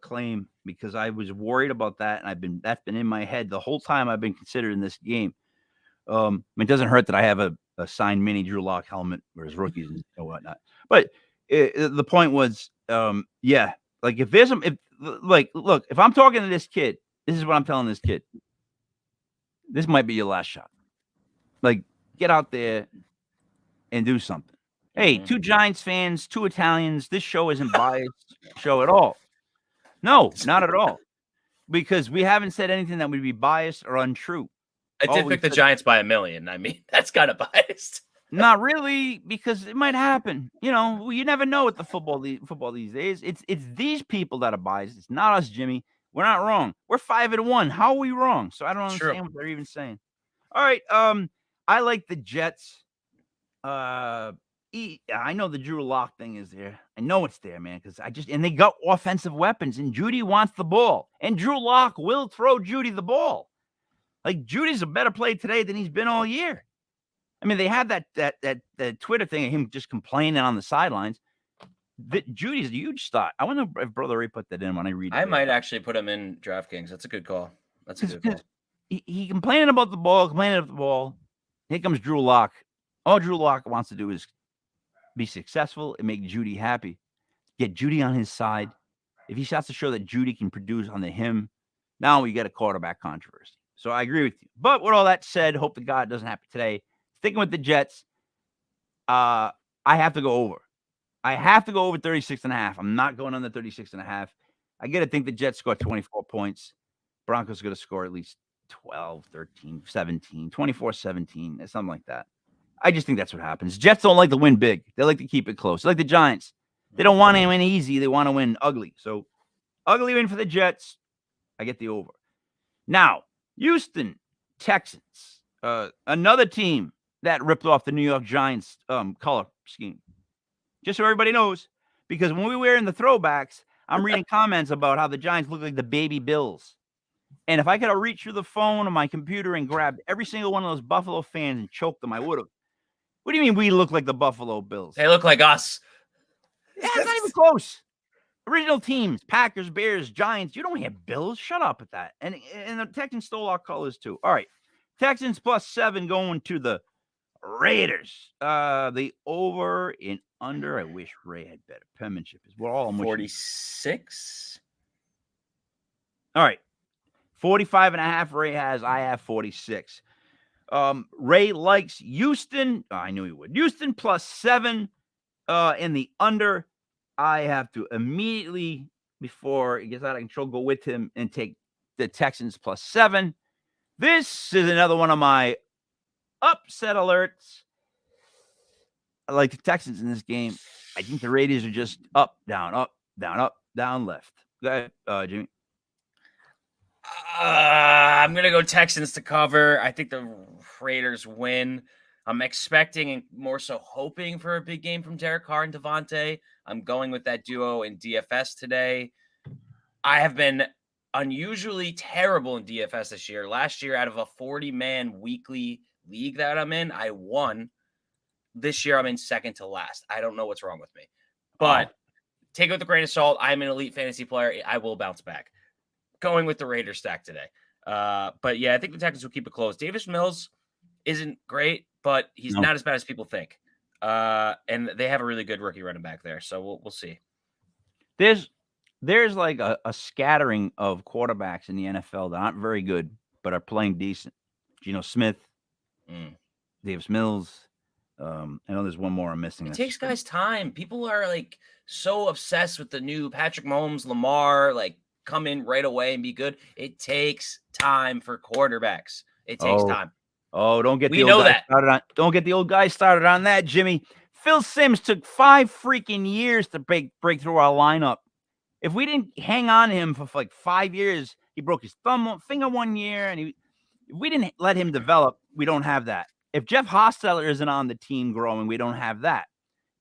claim, because I was worried about that, and that's been in my head the whole time I've been considering this game. It doesn't hurt that I have a signed mini Drew Lock helmet for his rookies and whatnot. But the point was, like if there's look, if I'm talking to this kid, this is what I'm telling this kid. This might be your last shot. Like, get out there and do something. Hey, 2 Giants fans, 2 Italians. This show isn't biased show at all. No, not at all. Because we haven't said anything that would be biased or untrue. I did pick the Giants by 1 million. I mean, that's kind of biased. Not really, because it might happen. You know, you never know with the football these days. It's these people that are biased. It's not us, Jimmy. We're not wrong. We're 5-1. How are we wrong? So I don't understand what they're even saying. All right. I like the Jets. I know the Drew Lock thing is there. I know it's there, man, because and they got offensive weapons, and Judy wants the ball, and Drew Lock will throw Judy the ball. Like, Judy's a better play today than he's been all year. I mean, they had that Twitter thing of him just complaining on the sidelines. Judy's a huge start. I wonder if Brother Ray put that in when I read it. I might actually put him in DraftKings. That's a good call. He complaining about the ball, Here comes Drew Lock. All Drew Lock wants to do is be successful and make Judy happy. Get Judy on his side. If he starts to show that Judy can produce on him, now we get a quarterback controversy. So I agree with you. But with all that said, hope to God it doesn't happen today. Sticking with the Jets, I have to go over. I have to go over 36.5. I'm not going under 36.5. I got to think the Jets score 24 points. Broncos are going to score at least 12, 13, 17, 24, 17, something like that. I just think that's what happens. Jets don't like to win big. They like to keep it close. Like the Giants. They don't want to win easy. They want to win ugly. So, ugly win for the Jets. I get the over. Now, Houston Texans. Another team that ripped off the New York Giants color scheme. Just so everybody knows, because when we were in the throwbacks, I'm reading comments about how the Giants look like the baby Bills. And if I could have reached through the phone or my computer and grabbed every single one of those Buffalo fans and choked them, I would have. What do you mean we look like the Buffalo Bills? They look like us. Yeah, it's not even close. Original teams, Packers, Bears, Giants. You don't have Bills. Shut up at that. And the Texans stole our colors too. All right. Texans +7 going to the Raiders. The over and under. I wish Ray had better penmanship. Is what all I'm 46. All right. 45.5 Ray has. I have 46. Ray likes Houston. I knew he would. Houston +7 in the under. I have to immediately, before it gets out of control, go with him and take the Texans +7. This is another one of my upset alerts. I like the Texans in this game. I think the Raiders are just up, down, left. Go ahead, Jimmy. I'm going to go Texans to cover. I think the Raiders win. I'm expecting and more so hoping for a big game from Derek Carr and Devontae. I'm going with that duo in DFS today. I have been unusually terrible in DFS this year. Last year, out of a 40-man weekly league that I'm in, I won. This year, I'm in second to last. I don't know what's wrong with me. But take it with a grain of salt. I'm an elite fantasy player. I will bounce back. Going with the Raiders stack today. But yeah, I think the Texans will keep it close. Davis Mills isn't great, but he's not as bad as people think. And they have a really good rookie running back there. So we'll see. There's like a scattering of quarterbacks in the NFL that aren't very good, but are playing decent. Geno Smith, Davis Mills. I know there's one more I'm missing. It takes guys time. People are like so obsessed with the new Patrick Mahomes, Lamar, like come in right away and be good. It takes time for quarterbacks. It takes time. Oh, don't get the old guy started on that, Jimmy. Phil Simms took 5 freaking years to break through our lineup. If we didn't hang on to him for like 5 years, He broke his finger 1 year, and if we didn't let him develop, we don't have that. If Jeff Hostetler isn't on the team growing, we don't have that.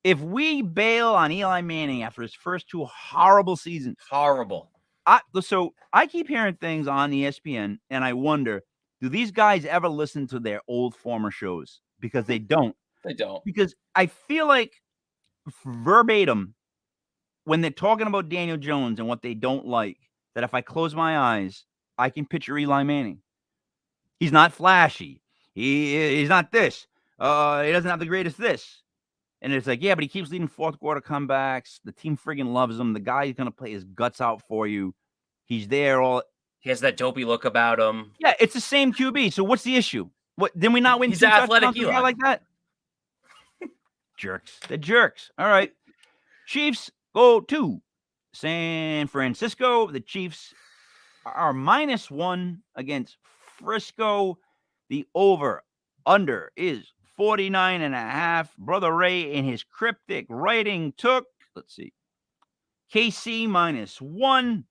If we bail on Eli Manning after his first 2 horrible seasons, so I keep hearing things on ESPN, and I wonder, do these guys ever listen to their old former shows? Because they don't. They don't. Because I feel like verbatim, when they're talking about Daniel Jones and what they don't like, that if I close my eyes, I can picture Eli Manning. He's not flashy. He's not this. He doesn't have the greatest this. And it's like, yeah, but he keeps leading fourth quarter comebacks. The team friggin' loves him. The guy's going to play his guts out for you. He's there. He has that dopey look about him. Yeah, it's the same QB. So what's the issue? What, did we not win? He's 2 athletic touchdowns with a guy Eli. like that? Jerks. They're jerks. All right. Chiefs go to San Francisco. The Chiefs are -1 against Frisco. The over-under is 49.5. Brother Ray in his cryptic writing took, let's see, KC -1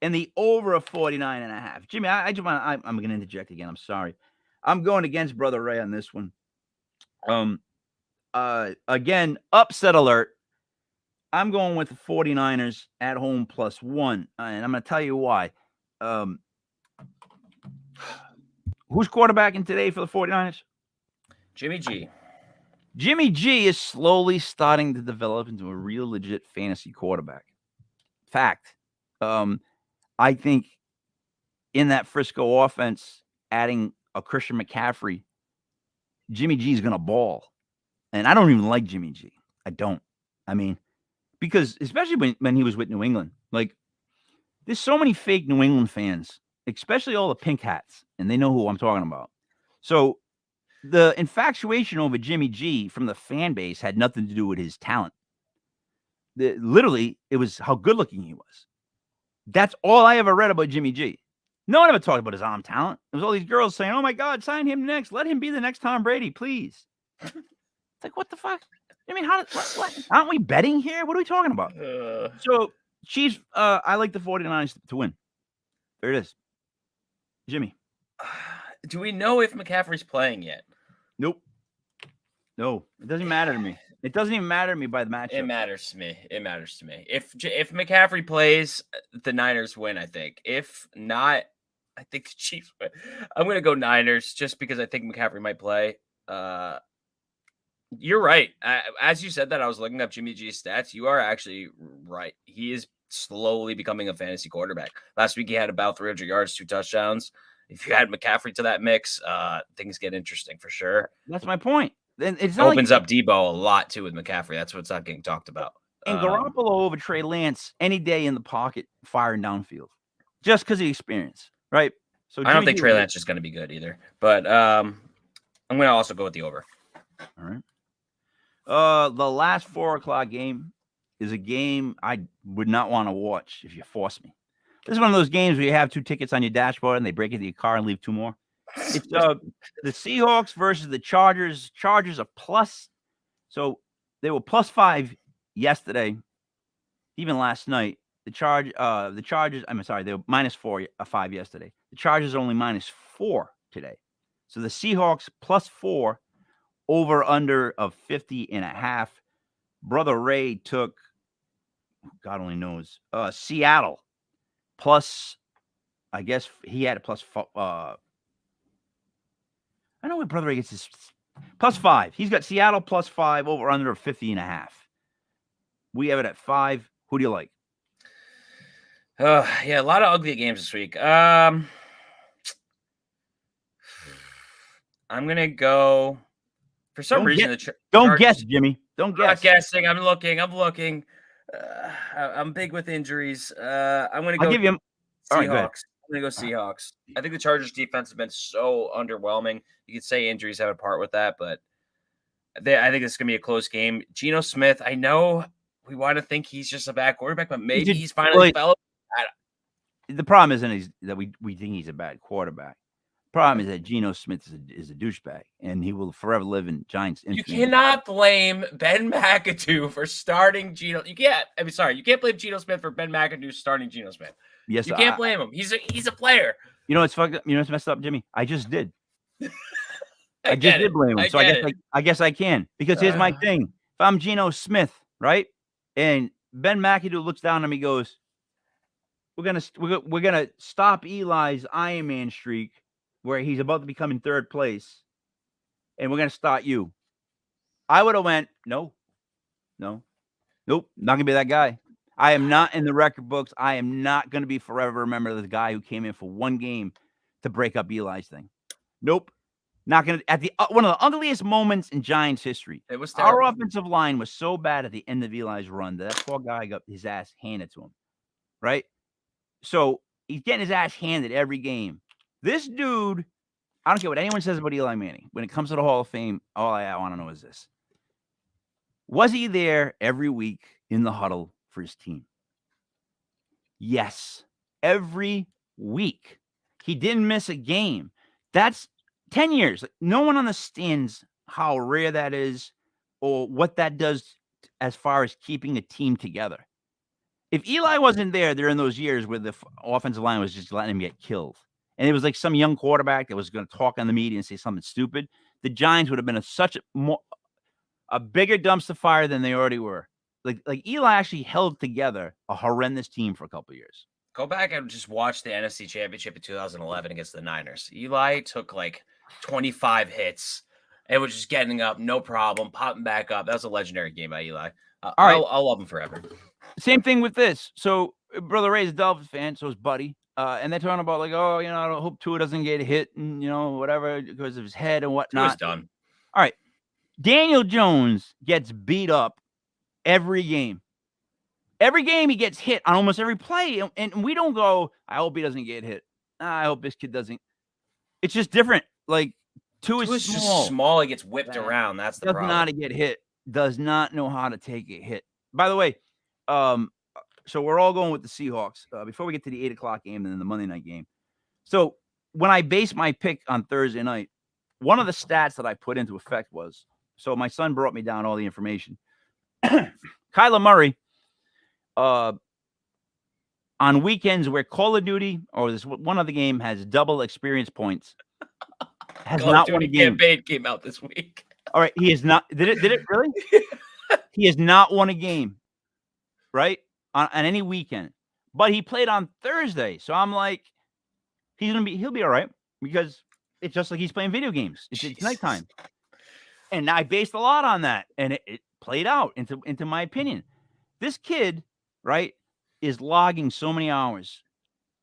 and the over of 49.5. Jimmy, I'm going to interject again. I'm sorry. I'm going against Brother Ray on this one. Again, upset alert. I'm going with the 49ers at home +1. And I'm going to tell you why. Who's quarterbacking today for the 49ers? Jimmy G. Jimmy G is slowly starting to develop into a real legit fantasy quarterback. Fact. I think in that Frisco offense, adding a Christian McCaffrey, Jimmy G is going to ball. And I don't even like Jimmy G. I don't. I mean, because especially when he was with New England, like there's so many fake New England fans, especially all the pink hats, and they know who I'm talking about. So the infatuation over Jimmy G from the fan base had nothing to do with his talent. Literally, it was how good looking he was. That's all I ever read about Jimmy G. No one ever talked about his arm talent. It was all these girls saying, "Oh my God, sign him next. Let him be the next Tom Brady, please." It's like, what the fuck? I mean, what? Aren't we betting here? What are we talking about? So, Chiefs, I like the 49ers to win. There it is. Jimmy. Do we know if McCaffrey's playing yet? Nope. No, it doesn't matter to me. It doesn't even matter to me by the matchup. It matters to me. It matters to me. If McCaffrey plays, the Niners win, I think. If not, I think the Chiefs win. I'm going to go Niners just because I think McCaffrey might play. You're right. As you said that, I was looking up Jimmy G's stats. You are actually right. He is slowly becoming a fantasy quarterback. Last week, he had about 300 yards, 2 touchdowns. If you add McCaffrey to that mix, things get interesting for sure. That's my point. Then it opens up Debo a lot too with McCaffrey. That's what's not getting talked about. And Garoppolo over Trey Lance any day in the pocket, firing downfield, just because of the experience, right? So I don't think Trey Lance is going to be good either. But I'm going to also go with the over. All right. The last 4 o'clock game is a game I would not want to watch if you force me. This is one of those games where you have 2 tickets on your dashboard and they break into your car and leave 2 more. It's the Seahawks versus the Chargers. Chargers are plus. So they were +5 yesterday, even last night. The Chargers, I'm sorry, they were -5 yesterday. The Chargers are only -4 today. So the Seahawks +4, over under of 50.5. Brother Ray took, God only knows, Seattle plus, I guess he had a plus. I know where Brother Ray gets his +5. He's got Seattle +5, over under of 50.5. We have it at 5. Who do you like? Yeah, a lot of ugly games this week. I'm gonna go. For some reason, don't guess, Jimmy. Don't guess. I'm not guessing. I'm looking. I'm big with injuries. I'm gonna go. I'll give you. Seahawks. All right, I'm gonna go Seahawks. I think the Chargers defense has been so underwhelming. You could say injuries have a part with that, but I think it's gonna be a close game. Geno Smith. I know we want to think he's just a bad quarterback, but maybe he's finally developed. The problem isn't that we think he's a bad quarterback. Problem is that Geno Smith is a douchebag, and he will forever live in Giants You infamy. cannot blame Ben McAdoo for starting Geno. You can't. I mean, sorry, you can't blame Geno Smith for Ben McAdoo starting Geno Smith. Yes, You can't blame him. He's a player. You know what's fucked up? You know what's messed up, Jimmy? I just did. I just get did it. blame him. So I guess I can. Because here's my thing. If I'm Geno Smith, right? And Ben McAdoo looks down at me and goes, we're gonna stop Eli's Iron Man streak where he's about to become in third place, and we're gonna start you. I would have went, nope, not gonna be that guy. I am not in the record books. I am not gonna be forever remembered as the guy who came in for one game to break up Eli's thing. Nope. Not gonna at the one of the ugliest moments in Giants history. It was terrible. Our offensive line was so bad at the end of Eli's run that poor guy got his ass handed to him. Right? So he's getting his ass handed every game. This dude, I don't care what anyone says about Eli Manning. When it comes to the Hall of Fame, all I want to know is this. Was he there every week in the huddle for his team? Yes. Every week. He didn't miss a game. That's 10 years. No one understands how rare that is or what that does as far as keeping a team together. If Eli wasn't there during those years where the offensive line was just letting him get killed, and it was like some young quarterback that was going to talk on the media and say something stupid, the Giants would have been a bigger dumpster fire than they already were. Like Eli actually held together a horrendous team for a couple of years. Go back and just watch the NFC Championship in 2011 against the Niners. Eli took like 25 hits and was just getting up, no problem, popping back up. That was a legendary game by Eli. All right. I'll love him forever. Same thing with this. So, Brother Ray's a Dolphins fan, so is Buddy. And they're talking about, like, oh, I hope Tua doesn't get hit and, whatever, because of his head and whatnot. Tua's done. All right. Daniel Jones gets beat up every game. Every game he gets hit on almost every play. And we don't go, I hope he doesn't get hit. I hope this kid doesn't. It's just different. Like, Tua's Tua's small. just small. He gets whipped around. That's the Doesn't know problem. how to get hit. Does not know how to take a hit. By the way, so we're all going with the Seahawks before we get to the 8:00 game and then the Monday night game. So when I based my pick on Thursday night, one of the stats that I put into effect was, so my son brought me down all the information. Kyler Murray, on weekends where Call of Duty or this one other game has double experience points, has Call of not won a Duty game. campaign came out this week. All right, he is not. Did it really? He has not won a game, right, on any weekend. But he played on Thursday, so I'm like, he'll be all right because it's just like he's playing video games. It's nighttime, and I based a lot on that, and it played out into my opinion. This kid, right, is logging so many hours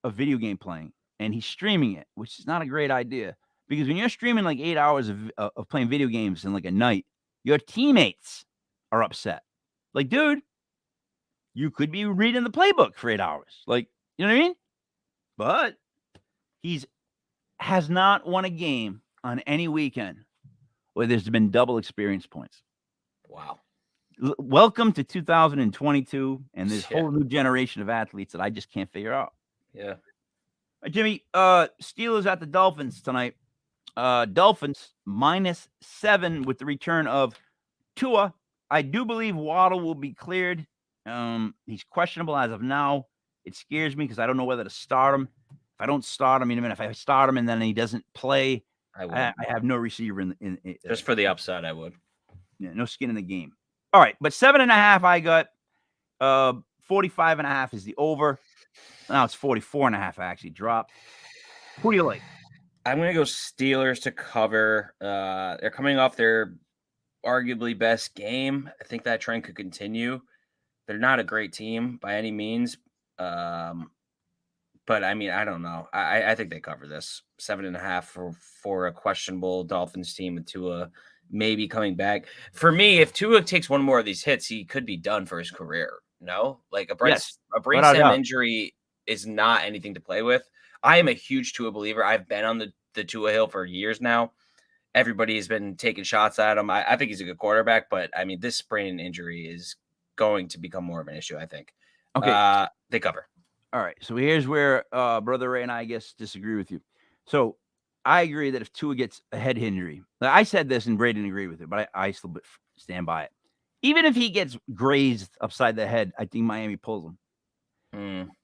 of video game playing, and he's streaming it, which is not a great idea. Because when you're streaming like 8 hours of playing video games in like a night, your teammates are upset. Like, dude, you could be reading the playbook for 8 hours. Like, you know what I mean? But has not won a game on any weekend where there's been double experience points. Wow. Welcome to 2022 and this whole new generation of athletes that I just can't figure out. Yeah. Jimmy, Steelers at the Dolphins tonight. Dolphins -7 with the return of Tua. I do believe Waddle will be cleared. He's questionable as of now. It scares me because I don't know whether to start him. If I don't start him, if I start him and then he doesn't play, I have no receiver in just for the upside. I would. Yeah, no skin in the game. All right, but 7.5 I got. 45.5 is the over. Now it's 44.5. I actually dropped. Who do you like? I'm going to go Steelers to cover. They're coming off their arguably best game. I think that trend could continue. They're not a great team by any means. But I mean, I don't know. I think they cover this 7.5 for a questionable Dolphins team with Tua maybe coming back. For me, if Tua takes one more of these hits, he could be done for his career. No, like a brain stem injury is not anything to play with. I am a huge Tua believer. I've been on the Tua hill for years now. Everybody's been taking shots at him. I think he's a good quarterback, but I mean, this sprain injury is going to become more of an issue, I think. Okay. They cover. All right. So here's where Brother Ray and I guess disagree with you. So I agree that if Tua gets a head injury, I said this and Bray didn't agree with it, but I still stand by it. Even if he gets grazed upside the head, I think Miami pulls him.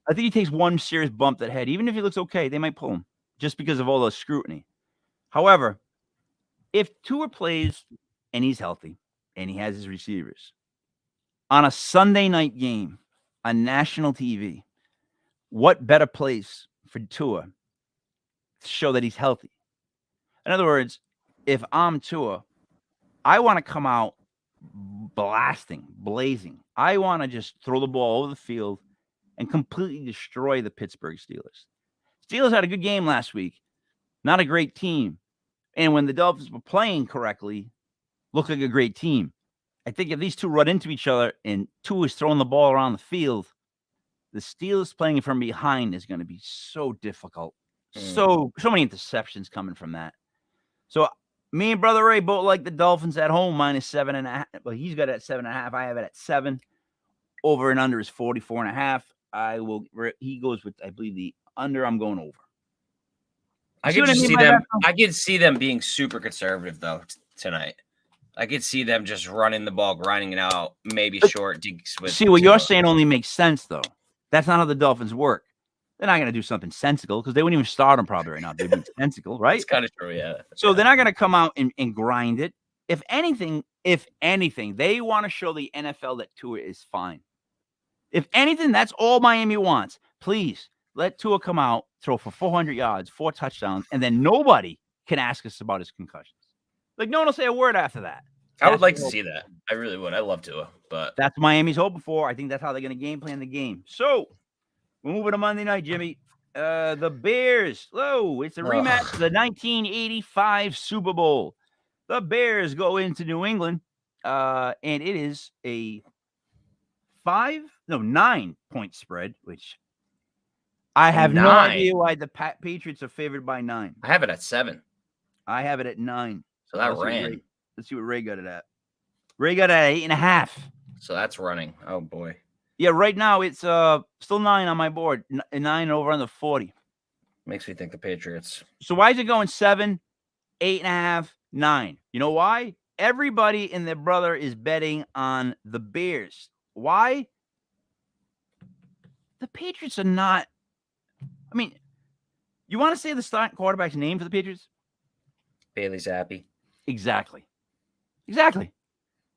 I think he takes one serious bump to the head. Even if he looks okay, they might pull him just because of all the scrutiny. However, if Tua plays and he's healthy and he has his receivers on a Sunday night game on national TV, what better place for Tua to show that he's healthy? In other words, if I'm Tua, I want to come out blazing. I want to just throw the ball over the field and completely destroy the Pittsburgh Steelers. Steelers had a good game last week. Not a great team. And when the Dolphins were playing correctly, looked like a great team. I think if these two run into each other and Tua is throwing the ball around the field, the Steelers playing from behind is going to be so difficult. So many interceptions coming from that. So me and Brother Ray both like the Dolphins at home -7.5. Well, he's got it at 7.5. I have it at 7. Over and under is 44.5. He goes with, I believe, the under. I'm going over. I could see them. I could see them being super conservative though tonight. I could see them just running the ball, grinding it out, maybe short dinks with. See, what you're saying only makes sense though. That's not how the Dolphins work. They're not going to do something sensical because they wouldn't even start him probably right now. They'd be sensical, right? It's kind of true, yeah. So they're not going to come out and grind it. If anything, they want to show the NFL that Tua is fine. If anything, that's all Miami wants. Please let Tua come out, throw for 400 yards, 4 touchdowns, and then nobody can ask us about his concussions. Like, no one will say a word after that. I would like to see that. I really would. I love Tua, but that's Miami's hoping for. I think that's how they're going to game plan the game. So we're moving to Monday night, Jimmy. The Bears. It's a rematch of the 1985 Super Bowl. The Bears go into New England, and it is a 9-point spread, which I have no idea why the Patriots are favored by 9. I have it at 7. I have it at 9. So that ran. Let's see what Ray got it at. Ray got it at 8.5. So that's running. Oh boy. Yeah, right now it's still 9 on my board. 9 over on the 40. Makes me think the Patriots. So why is it going 7, 8.5, 9? You know why? Everybody and their brother is betting on the Bears. Why? The Patriots are not. I mean, you want to say the starting quarterback's name for the Patriots? Bailey Zappi. Exactly. I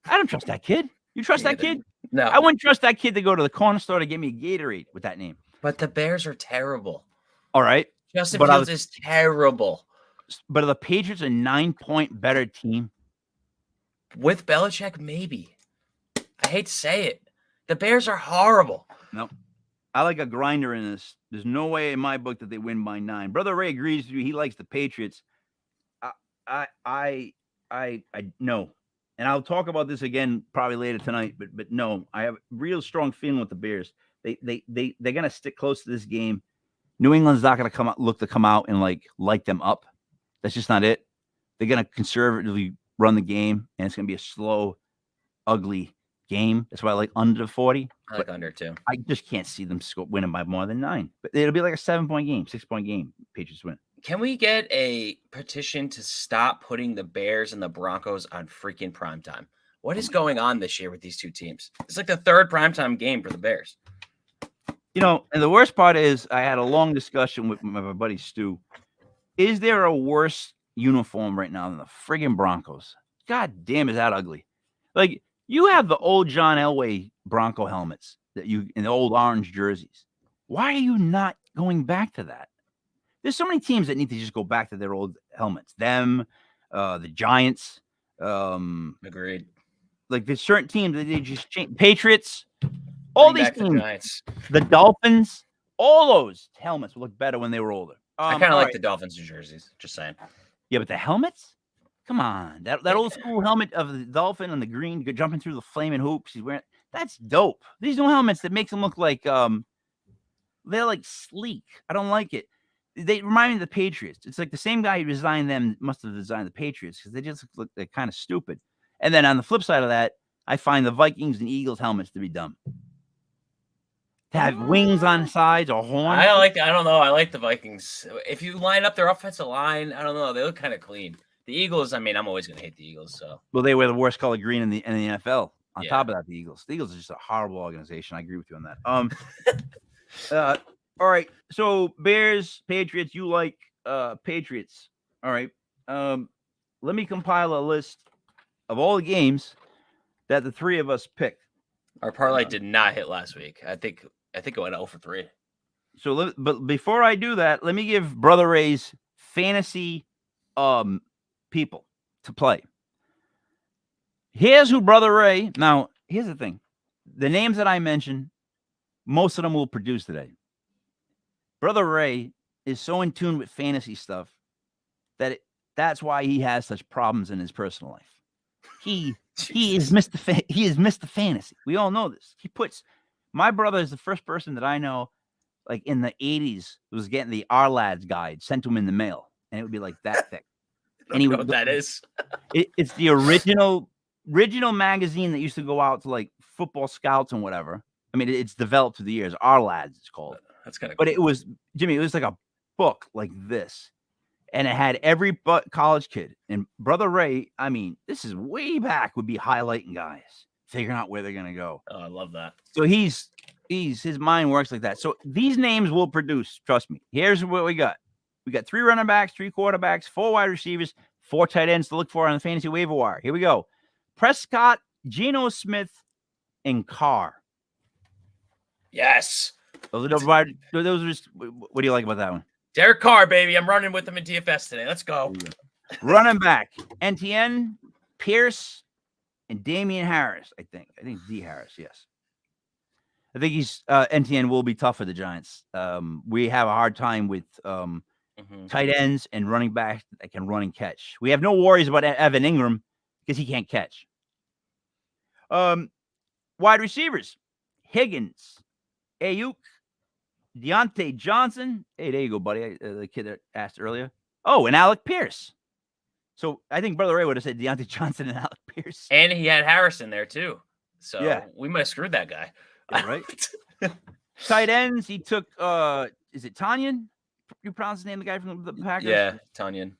don't trust that kid. You trust that kid? No. I wouldn't trust that kid to go to the corner store to get me a Gatorade with that name. But the Bears are terrible. All right. Justin Fields is terrible. But are the Patriots a 9-point better team? With Belichick, maybe. I hate to say it. The Bears are horrible. No. I like a grinder in this. There's no way in my book that they win by 9. Brother Ray agrees with you. He likes the Patriots. I no. And I'll talk about this again probably later tonight, but no, I have a real strong feeling with the Bears. They're gonna stick close to this game. New England's not gonna come out and light them up. That's just not it. They're gonna conservatively run the game, and it's gonna be a slow, ugly game. That's why I like under 40. I like under too. I just can't see them winning by more than 9. But it'll be like a 7-point game, 6-point game. Patriots win. Can we get a petition to stop putting the Bears and the Broncos on freaking primetime? What is going on this year with these two teams? It's like the 3rd primetime game for the Bears. You know, and the worst part is I had a long discussion with my buddy Stu. Is there a worse uniform right now than the friggin' Broncos? God damn, is that ugly. Like, you have the old John Elway Bronco helmets and the old orange jerseys. Why are you not going back to that? There's so many teams that need to just go back to their old helmets. Them, the Giants. Agreed. Like there's certain teams that they just change. Patriots. All these teams. The Dolphins. All those helmets would look better when they were older. I kind of like the Dolphins jerseys. Just saying. Yeah, but the helmets? Come on. That old school helmet of the Dolphin and the green jumping through the flaming hoops. He's wearing. That's dope. These new helmets that makes them look like they're like sleek. I don't like it. They remind me of the Patriots. It's like the same guy who designed them must have designed the Patriots because they just look like kind of stupid. And then on the flip side of that, I find the Vikings and Eagles helmets to be dumb. have wings on the sides or horns. I don't know. I like the Vikings. If you line up their offensive line, I don't know. They look kind of clean. The Eagles, I mean, I'm always going to hate the Eagles. So, well, they wear the worst color green in the NFL. On top of that, the Eagles are just a horrible organization. I agree with you on that. All right. So Bears, Patriots. You like Patriots? All right. Let me compile a list of all the games that the three of us picked. Our parlay did not hit last week. I think it went 0 for 3. So, but before I do that, let me give Brother Ray's fantasy people to play. Here's who Brother Ray. Now, here's the thing: the names that I mentioned, most of them will produce today. Brother Ray is so in tune with fantasy stuff that's why he has such problems in his personal life. He is Mr. Fantasy. We all know this. My brother is the first person that I know, like in the 80s, was getting the Our Lads guide sent to him in the mail, and it would be like that thick. And he would know what that is. It's the original magazine that used to go out to like football scouts and whatever. I mean, it's developed through the years. Our Lads, it's called. That's kind of. But it was Jimmy. It was like a book like this. And it had every college kid. And Brother Ray, I mean, this is way back, would be highlighting guys, figuring out where they're going to go. Oh, I love that. So his mind works like that. So these names will produce, trust me. Here's what we got. We got 3 running backs, 3 quarterbacks, 4 wide receivers, 4 tight ends to look for on the fantasy waiver wire. Here we go. Prescott, Geno Smith, and Carr. Yes. Those are just, what do you like about that one? Derek Carr, baby. I'm running with him in DFS today. Let's go. Running back, Etienne, Pierce, and Damian Harris, I think. D. Harris, yes. I think Etienne will be tough for the Giants. We have a hard time with tight ends and running backs that can run and catch. We have no worries about Evan Ingram because he can't catch. Wide receivers, Higgins, Ayuk, Deontay Johnson. Hey, there you go, buddy. The kid that asked earlier. Oh, and Alec Pierce. So I think Brother Ray would have said Deontay Johnson and Alec Pierce. And he had Harrison there too. So we might have screwed that guy. Yeah, right? Tight ends, he took, is it Tanyan? You pronounce his name, the guy from the Packers? Yeah, Tanyan.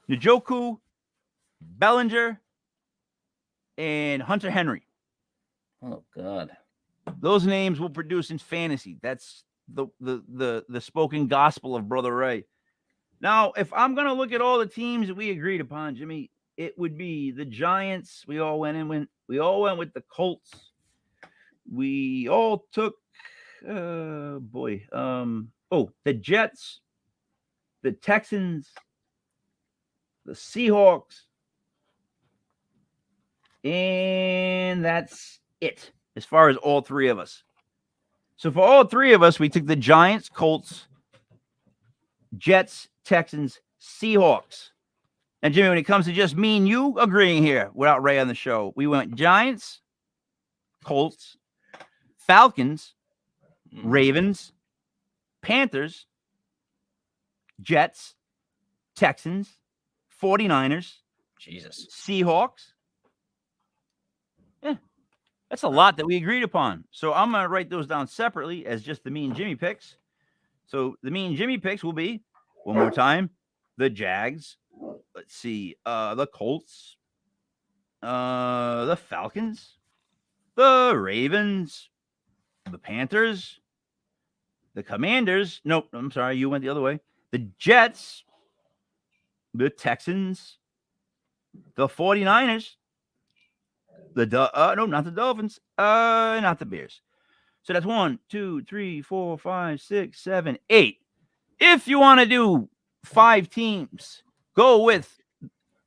Njoku, Bellinger, and Hunter Henry. Oh, God. Those names will produce in fantasy. That's the spoken gospel of Brother Ray. Now, if I'm going to look at all the teams that we agreed upon, Jimmy, it would be the Giants. We all went with the Colts. We all took the Jets, the Texans, the Seahawks, and that's it as far as all three of us. So for all three of us, we took the Giants, Colts, Jets, Texans, Seahawks. And Jimmy, when it comes to just me and you agreeing here without Ray on the show, we went Giants, Colts, Falcons, Ravens, Panthers, Jets, Texans, 49ers, Seahawks. Yeah, that's a lot that we agreed upon. So I'm going to write those down separately as just the me and Jimmy picks. So the me and Jimmy picks will be, one more time, the Jags. Let's see, the Colts, the Falcons, the Ravens, the Panthers, the Commanders. Nope, I'm sorry, you went the other way. The Jets, the Texans, the 49ers, no, not the Dolphins, not the Bears. So that's 1, 2, 3, 4, 5, 6, 7, 8. If you want to do 5 teams, go with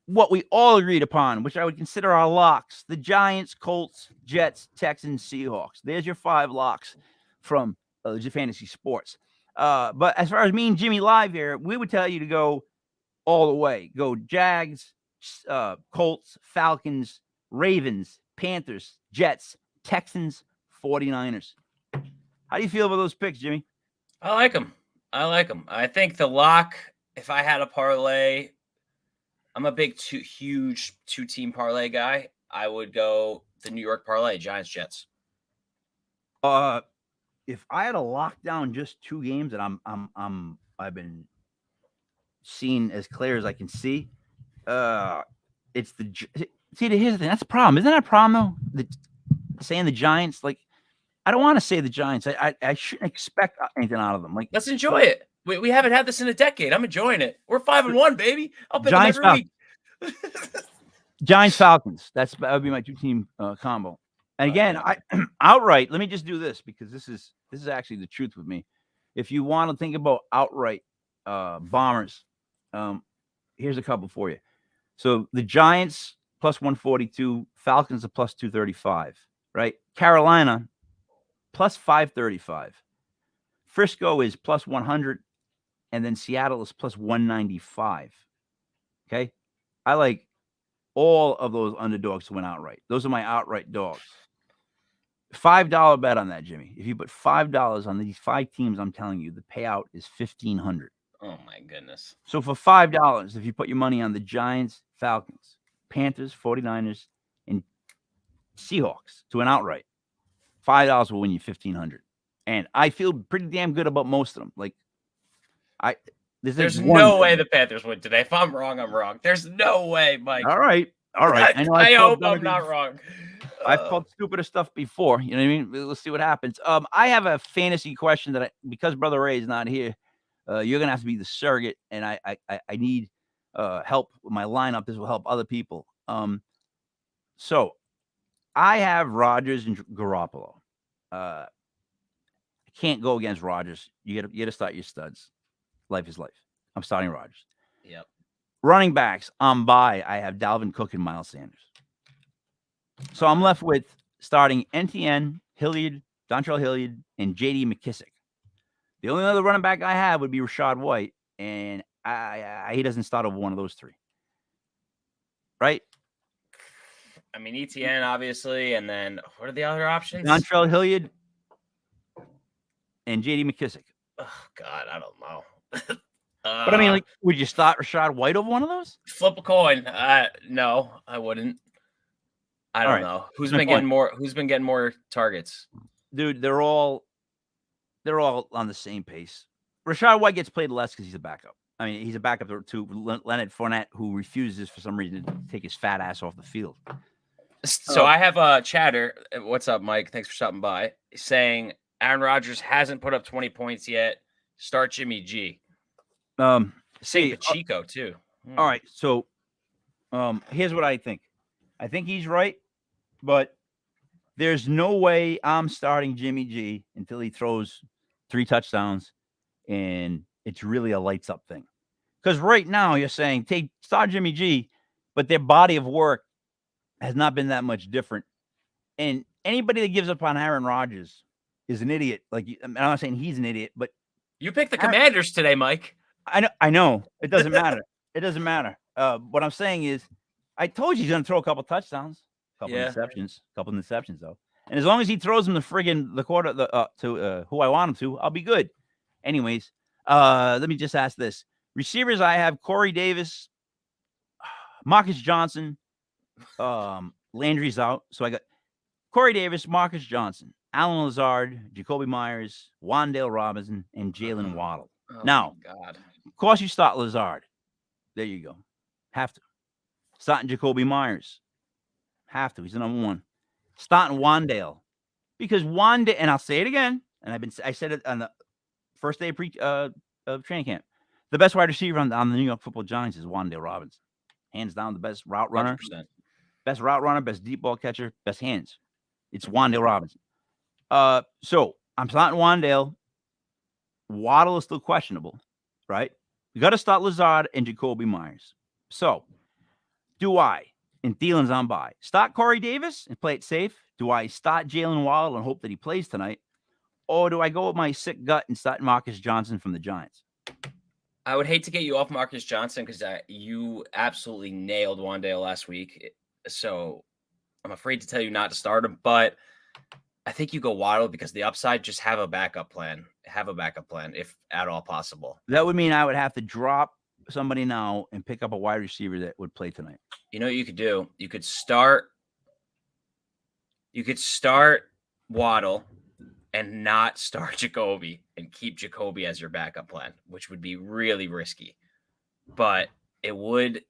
what we all agreed upon, which I would consider our locks: the Giants, Colts, Jets, Texans, Seahawks. There's your 5 locks from Fantasy Sports. But as far as me and Jimmy live here, we would tell you to go all the way. Go Jags, Colts, Falcons, Ravens, Panthers, Jets, Texans, 49ers. How do you feel about those picks, Jimmy? I like them. I think the lock, if I had a parlay, I'm a big huge 2-team parlay guy. I would go the New York parlay, Giants, Jets. Yeah, if I had to lock down just 2 games that I've been seeing as clear as I can see, it's the see. Here's the thing. That's the problem. Isn't that a problem though? Saying the Giants, like, I don't want to say the Giants. I shouldn't expect anything out of them. Like, let's enjoy it. We haven't had this in a decade. I'm enjoying it. We're 5-1, baby. I'll pick Giants, them every week. Giants Falcons. That would be my 2-team combo. And again, I outright. Let me just do this because this is actually the truth with me. If you want to think about outright bombers, here's a couple for you. So the Giants plus 142, Falcons are plus 235, right? Carolina plus 535. Frisco is plus 100, and then Seattle is plus 195. Okay, I like all of those underdogs to win outright. Those are my outright dogs. $5 bet on that, Jimmy. If you put $5 on these 5 teams, I'm telling you, the payout is $1,500. Oh my goodness! So for $5, if you put your money on the Giants, Falcons, Panthers, 49ers, and Seahawks to an outright, $5 will win you $1,500. And I feel pretty damn good about most of them. Like, there's no way the Panthers win today. If I'm wrong, I'm wrong. There's no way, Mike. All right. I hope I'm not wrong. I've called stupider stuff before. You know what I mean? Let's see what happens. I have a fantasy question that because Brother Ray is not here, you're gonna have to be the surrogate, and I need help with my lineup. This will help other people. So I have Rodgers and Garoppolo. I can't go against Rodgers. You got to start your studs. Life is life. I'm starting Rodgers. Yep. Running backs, I'm by. I have Dalvin Cook and Miles Sanders. So I'm left with starting NTN, Hilliard, Dontrell Hilliard, and J.D. McKissick. The only other running back I have would be Rashad White, and he doesn't start over one of those 3. Right? I mean, ETN, obviously, and then what are the other options? Dontrell Hilliard and J.D. McKissick. Oh, God, I don't know. But I mean, like, would you start Rashad White over one of those? Flip a coin. No, I wouldn't. I don't know. Who's been getting more targets? Dude, they're all on the same pace. Rashad White gets played less because he's a backup. I mean, he's a backup to Leonard Fournette, who refuses for some reason to take his fat ass off the field. So I have a chatter. What's up, Mike? Thanks for stopping by. Saying Aaron Rodgers hasn't put up 20 points yet. Start Jimmy G. Say Pacheco too. All right. So here's what I think. I think he's right, but there's no way I'm starting Jimmy G until he throws 3 touchdowns and it's really a lights up thing. Because right now you're saying start Jimmy G, but their body of work has not been that much different. And anybody that gives up on Aaron Rodgers is an idiot. Like, I'm not saying he's an idiot, but you picked the Commanders today, Mike. I know. It doesn't matter. It doesn't matter. What I'm saying is, I told you he's going to throw a couple touchdowns, couple interceptions though. And as long as he throws them the quarter to who I want him to, I'll be good. Anyways, let me just ask this: receivers, I have Corey Davis, Marcus Johnson, Landry's out, so I got Corey Davis, Marcus Johnson, Allen Lazard, Jacoby Myers, Wan'Dale Robinson, and Jalen Waddle. Oh, now, God. Of course, you start Lazard. There you go. Have to. Starting Jacoby Myers. Have to. He's the number 1. Starting Wan'Dale. Because Wan'Dale, and I'll say it again, and I said it on the first day of training camp. The best wide receiver on the New York Football Giants is Wan'Dale Robinson. Hands down, the best route runner. 100%. Best route runner, best deep ball catcher, best hands. It's Wan'Dale Robinson. So I'm starting Wan'Dale. Waddle is still questionable, right? You got to start Lazard and Jacoby Myers. So, do I, and Thielen's on by, start Corey Davis and play it safe? Do I start Jalen Waddle and hope that he plays tonight? Or do I go with my sick gut and start Marcus Johnson from the Giants? I would hate to get you off Marcus Johnson because you absolutely nailed Wan'Dale last week. So, I'm afraid to tell you not to start him, but I think you go Waddle because the upside, just have a backup plan. Have a backup plan if at all possible. That would mean I would have to drop somebody now and pick up a wide receiver that would play tonight. You know what you could do? You could start Waddle and not start Jacoby and keep Jacoby as your backup plan, which would be really risky. But it would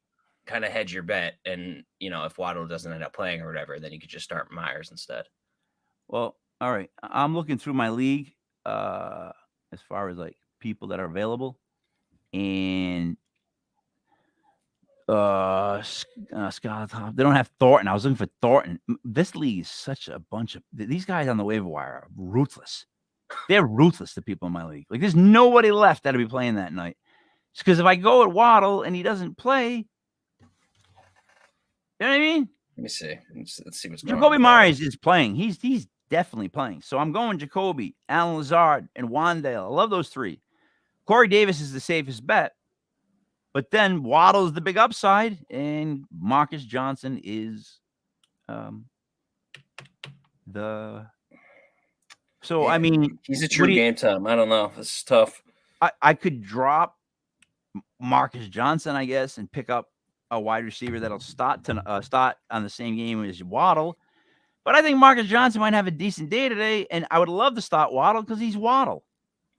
kind of hedge your bet. And, if Waddle doesn't end up playing or whatever, then you could just start Myers instead. Well, all right. I'm looking through my league as far as like people that are available. And Scott, they don't have Thornton. I was looking for Thornton. This league is such a bunch of these guys on the waiver wire are ruthless. They're ruthless to people in my league. Like there's nobody left that'll be playing that night. Because if I go at Waddle and he doesn't play, you know what I mean? Let me see. Let's see what's going on. Jacoby Myers is playing. He's definitely playing. So I'm going Jacoby, Alan Lazard, and Wandale. I love those three. Corey Davis is the safest bet. But then Waddle is the big upside, and Marcus Johnson is So, I mean... He's a true game time. I don't know. This is tough. I could drop Marcus Johnson, I guess, and pick up a wide receiver that'll start on the same game as Waddle. But I think Marcus Johnson might have a decent day today, and I would love to start Waddle because he's Waddle.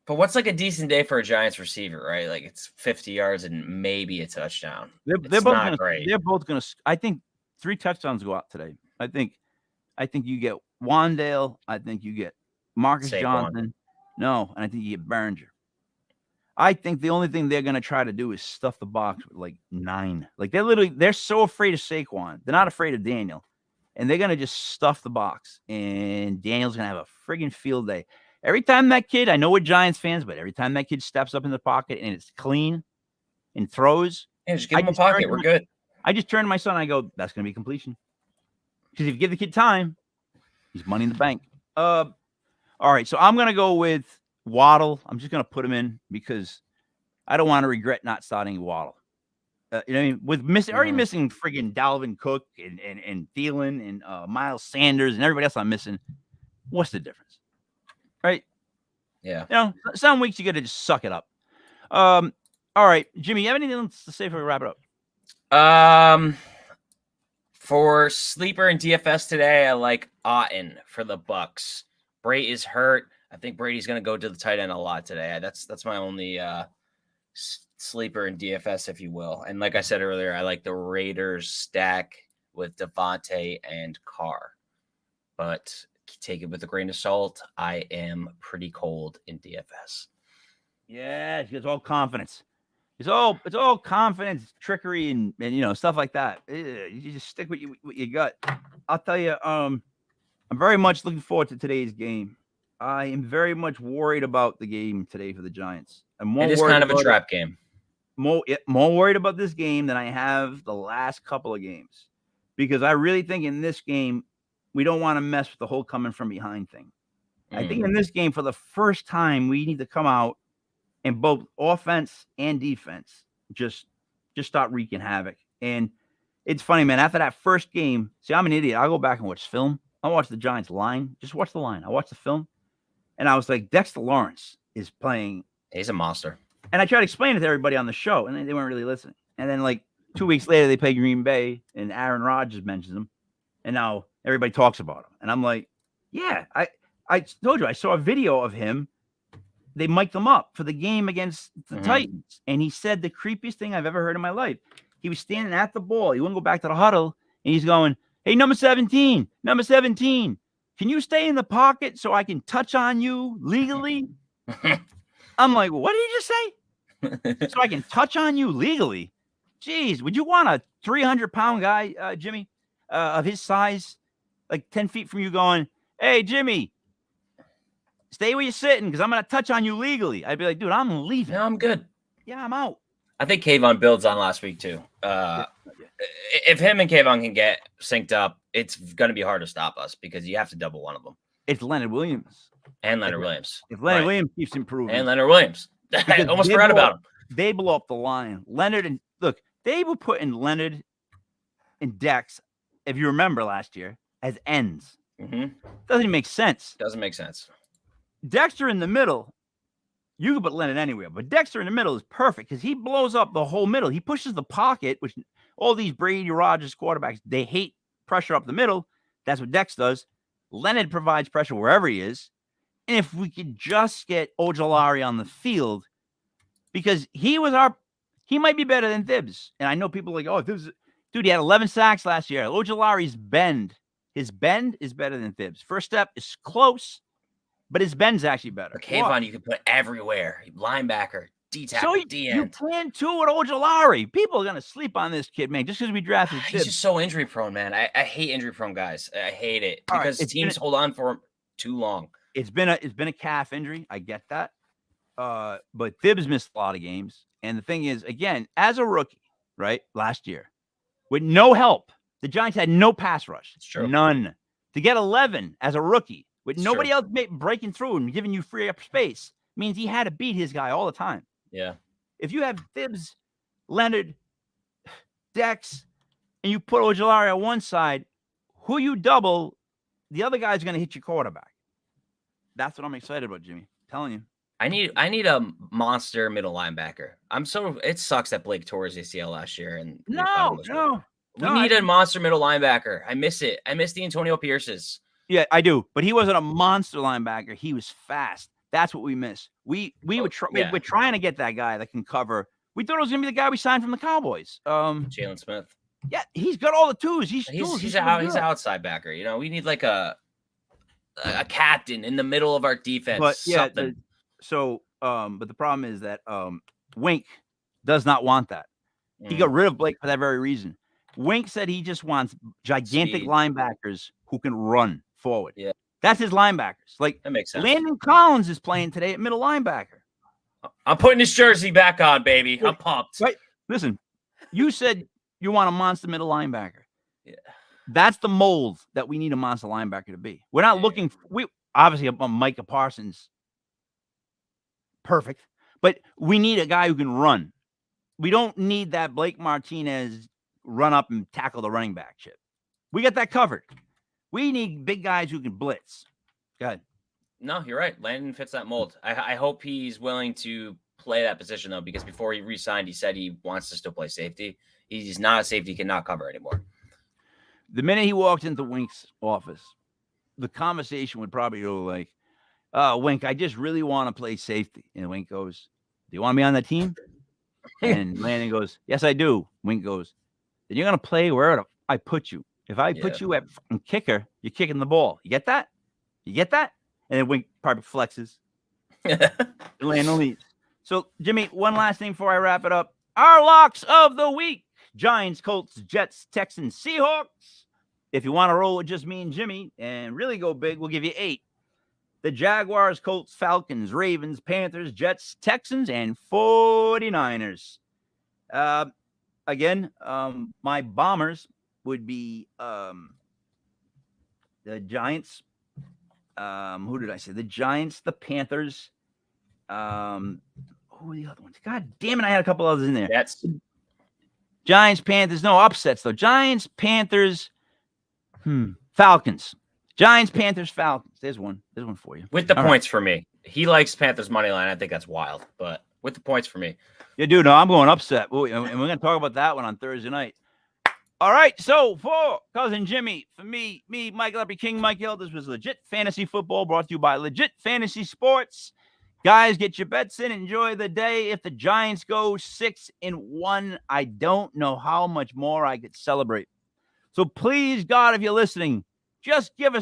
But what's like a decent day for a Giants receiver, right? Like it's 50 yards and maybe a touchdown. They're both not great. They're both going to. I think 3 touchdowns go out today. I think you get Wandale. I think you get Marcus Johnson. No, and I think you get Behringer. I think the only thing they're going to try to do is stuff the box with like 9. Like they're so afraid of Saquon. They're not afraid of Daniel. And they're going to just stuff the box. And Daniel's going to have a friggin' field day. Every time that kid, I know we're Giants fans, but every time that kid steps up in the pocket and it's clean and throws. Yeah, just give him a pocket. We're good. I just turn to my son and I go, that's going to be completion. Because if you give the kid time, he's money in the bank. All right, so I'm going to go with Waddle. I'm just going to put him in because I don't want to regret not starting Waddle. You know what I mean? With missing friggin' Dalvin Cook and Thielen and Miles Sanders and everybody else I'm missing. What's the difference? Right? Yeah. Some weeks you got to just suck it up. All right, Jimmy, you have anything else to say before we wrap it up? For sleeper and DFS today, I like Otten for the Bucks. Bray is hurt. I think Brady's going to go to the tight end a lot today. That's my only sleeper in DFS, if you will. And like I said earlier, I like the Raiders stack with Devontae and Carr. But take it with a grain of salt. I am pretty cold in DFS. Yeah, it's all confidence. It's all confidence, trickery, and stuff like that. You just stick with your gut. I'll tell you, I'm very much looking forward to today's game. I am very much worried about the game today for the Giants. It is kind of a trap game. More worried about this game than I have the last couple of games, because I really think in this game we don't want to mess with the whole coming from behind thing. I think in this game, for the first time, we need to come out and both offense and defense just start wreaking havoc. And it's funny, man. After that first game, see, I'm an idiot. I'll go back and watch film. I'll watch the Giants line. Just watch the line. I watch the film. And I was like, Dexter Lawrence is playing. He's a monster. And I tried to explain it to everybody on the show, and they weren't really listening. And then, like, 2 weeks later, they play Green Bay, and Aaron Rodgers mentions him. And now everybody talks about him. And I'm like, yeah, I told you, I saw a video of him. They mic'd him up for the game against the Titans. And he said the creepiest thing I've ever heard in my life. He was standing at the ball. He wouldn't go back to the huddle. And he's going, hey, number 17, can you stay in the pocket so I can touch on you legally? I'm like, what did he just say? So I can touch on you legally? Jeez, would you want a 300-pound guy, Jimmy, of his size, like 10 feet from you going, hey, Jimmy, stay where you're sitting because I'm going to touch on you legally? I'd be like, dude, I'm leaving. No, I'm good. Yeah, I'm out. I think Kayvon builds on last week, too. If him and Kayvon can get synced up, it's going to be hard to stop us because you have to double one of them. It's Leonard Williams. And Leonard Williams. If Leonard Williams keeps improving. And Leonard Williams. I almost forgot about him. They blow up the line. Leonard and look, they were putting Leonard and Dex, if you remember last year, as ends. Doesn't even make sense. Doesn't make sense. Dexter in the middle, you can put Leonard anywhere, but Dexter in the middle is perfect because he blows up the whole middle. He pushes the pocket, which all these Brady Rodgers quarterbacks, they hate pressure up the middle. That's what Dex does. Leonard provides pressure wherever he is. And if we could just get Ojulari on the field, because he might be better than Thibs. And I know people are like, oh, Thibs, dude, he had 11 sacks last year. Ojulari's his bend is better than Thibs. First step is close, but his bend's actually better. Kayvon, you can put everywhere. Linebacker, D-tackle, So you plan two with Ojulari. People are going to sleep on this kid, man, just because we drafted Thibs. He's just so injury prone, man. I hate injury prone guys. I hate it because teams hold on for him too long. It's been a calf injury. I get that. But Thibs missed a lot of games. And the thing is, again, as a rookie, right, last year, with no help, the Giants had no pass rush. It's true. None. To get 11 as a rookie with It's nobody true. else breaking through and giving you free up space means he had to beat his guy all the time. Yeah. If you have Thibs, Leonard, Dex, and you put Ojulari on one side, who you double, the other guy's going to hit your quarterback. That's what I'm excited about, Jimmy. I'm telling you. I need a monster middle linebacker. It sucks that Blake tore his ACL last year. And we need a monster middle linebacker. I miss it. I miss the Antonio Pierces. Yeah, I do. But he wasn't a monster linebacker. He was fast. That's what we miss. We're trying to get that guy that can cover. We thought it was gonna be the guy we signed from the Cowboys. Jalen Smith. Yeah, he's got all the twos. He's an outside backer. You know, we need like a captain in the middle of our defense. But yeah, something. but the problem is that Wink does not want that. He got rid of Blake for that very reason. Wink said he just wants gigantic Speed. linebackers who can run forward. Yeah. That's his linebackers. Like That makes sense. Landon Collins is playing today at middle linebacker. I'm putting his jersey back on, baby. I'm pumped. Right. Listen, you said you want a monster middle linebacker. Yeah. That's the mold that we need a monster linebacker to be. We're not looking. We obviously Micah Parsons. Perfect. But we need a guy who can run. We don't need that Blake Martinez run up and tackle the running back shit. We got that covered. We need big guys who can blitz. Go ahead. No, you're right. Landon fits that mold. I hope he's willing to play that position, though, because before he re-signed, he said he wants to still play safety. He's not a safety, cannot cover anymore. The minute he walked into Wink's office, the conversation would probably go like, Wink, I just really want to play safety. And Wink goes, do you want to be on the team? And Landon goes, yes, I do. Wink goes, then you're going to play wherever I put you. If I put you at kicker, you're kicking the ball. You get that? You get that? And then Wink probably flexes. Landon leaves. So, Jimmy, one last thing before I wrap it up. Our locks of the week. Giants, Colts, Jets, Texans, Seahawks. If you want to roll with just me and Jimmy and really go big, we'll give you 8. The Jaguars, Colts, Falcons, Ravens, Panthers, Jets, Texans, and 49ers. Again, my bombers would be the Giants. Who did I say? The Giants, the Panthers. Who are the other ones? God damn it, I had a couple others in there. Jets. Giants, Panthers. No upsets, though. Giants, Panthers, Falcons. Giants, Panthers, Falcons. There's one. There's one for you. With the All points for me. He likes Panthers money line. I think that's wild, but with the points for me. Yeah, dude, no, I'm going upset. And we're going to talk about that one on Thursday night. All right, so for Cousin Jimmy, for me, Mike Leppy, King Mike Hill, this was Legit Fantasy Football brought to you by Legit Fantasy Sports. Guys, get your bets in. Enjoy the day. If the Giants go 6-1, I don't know how much more I could celebrate. So please, God, if you're listening, just give us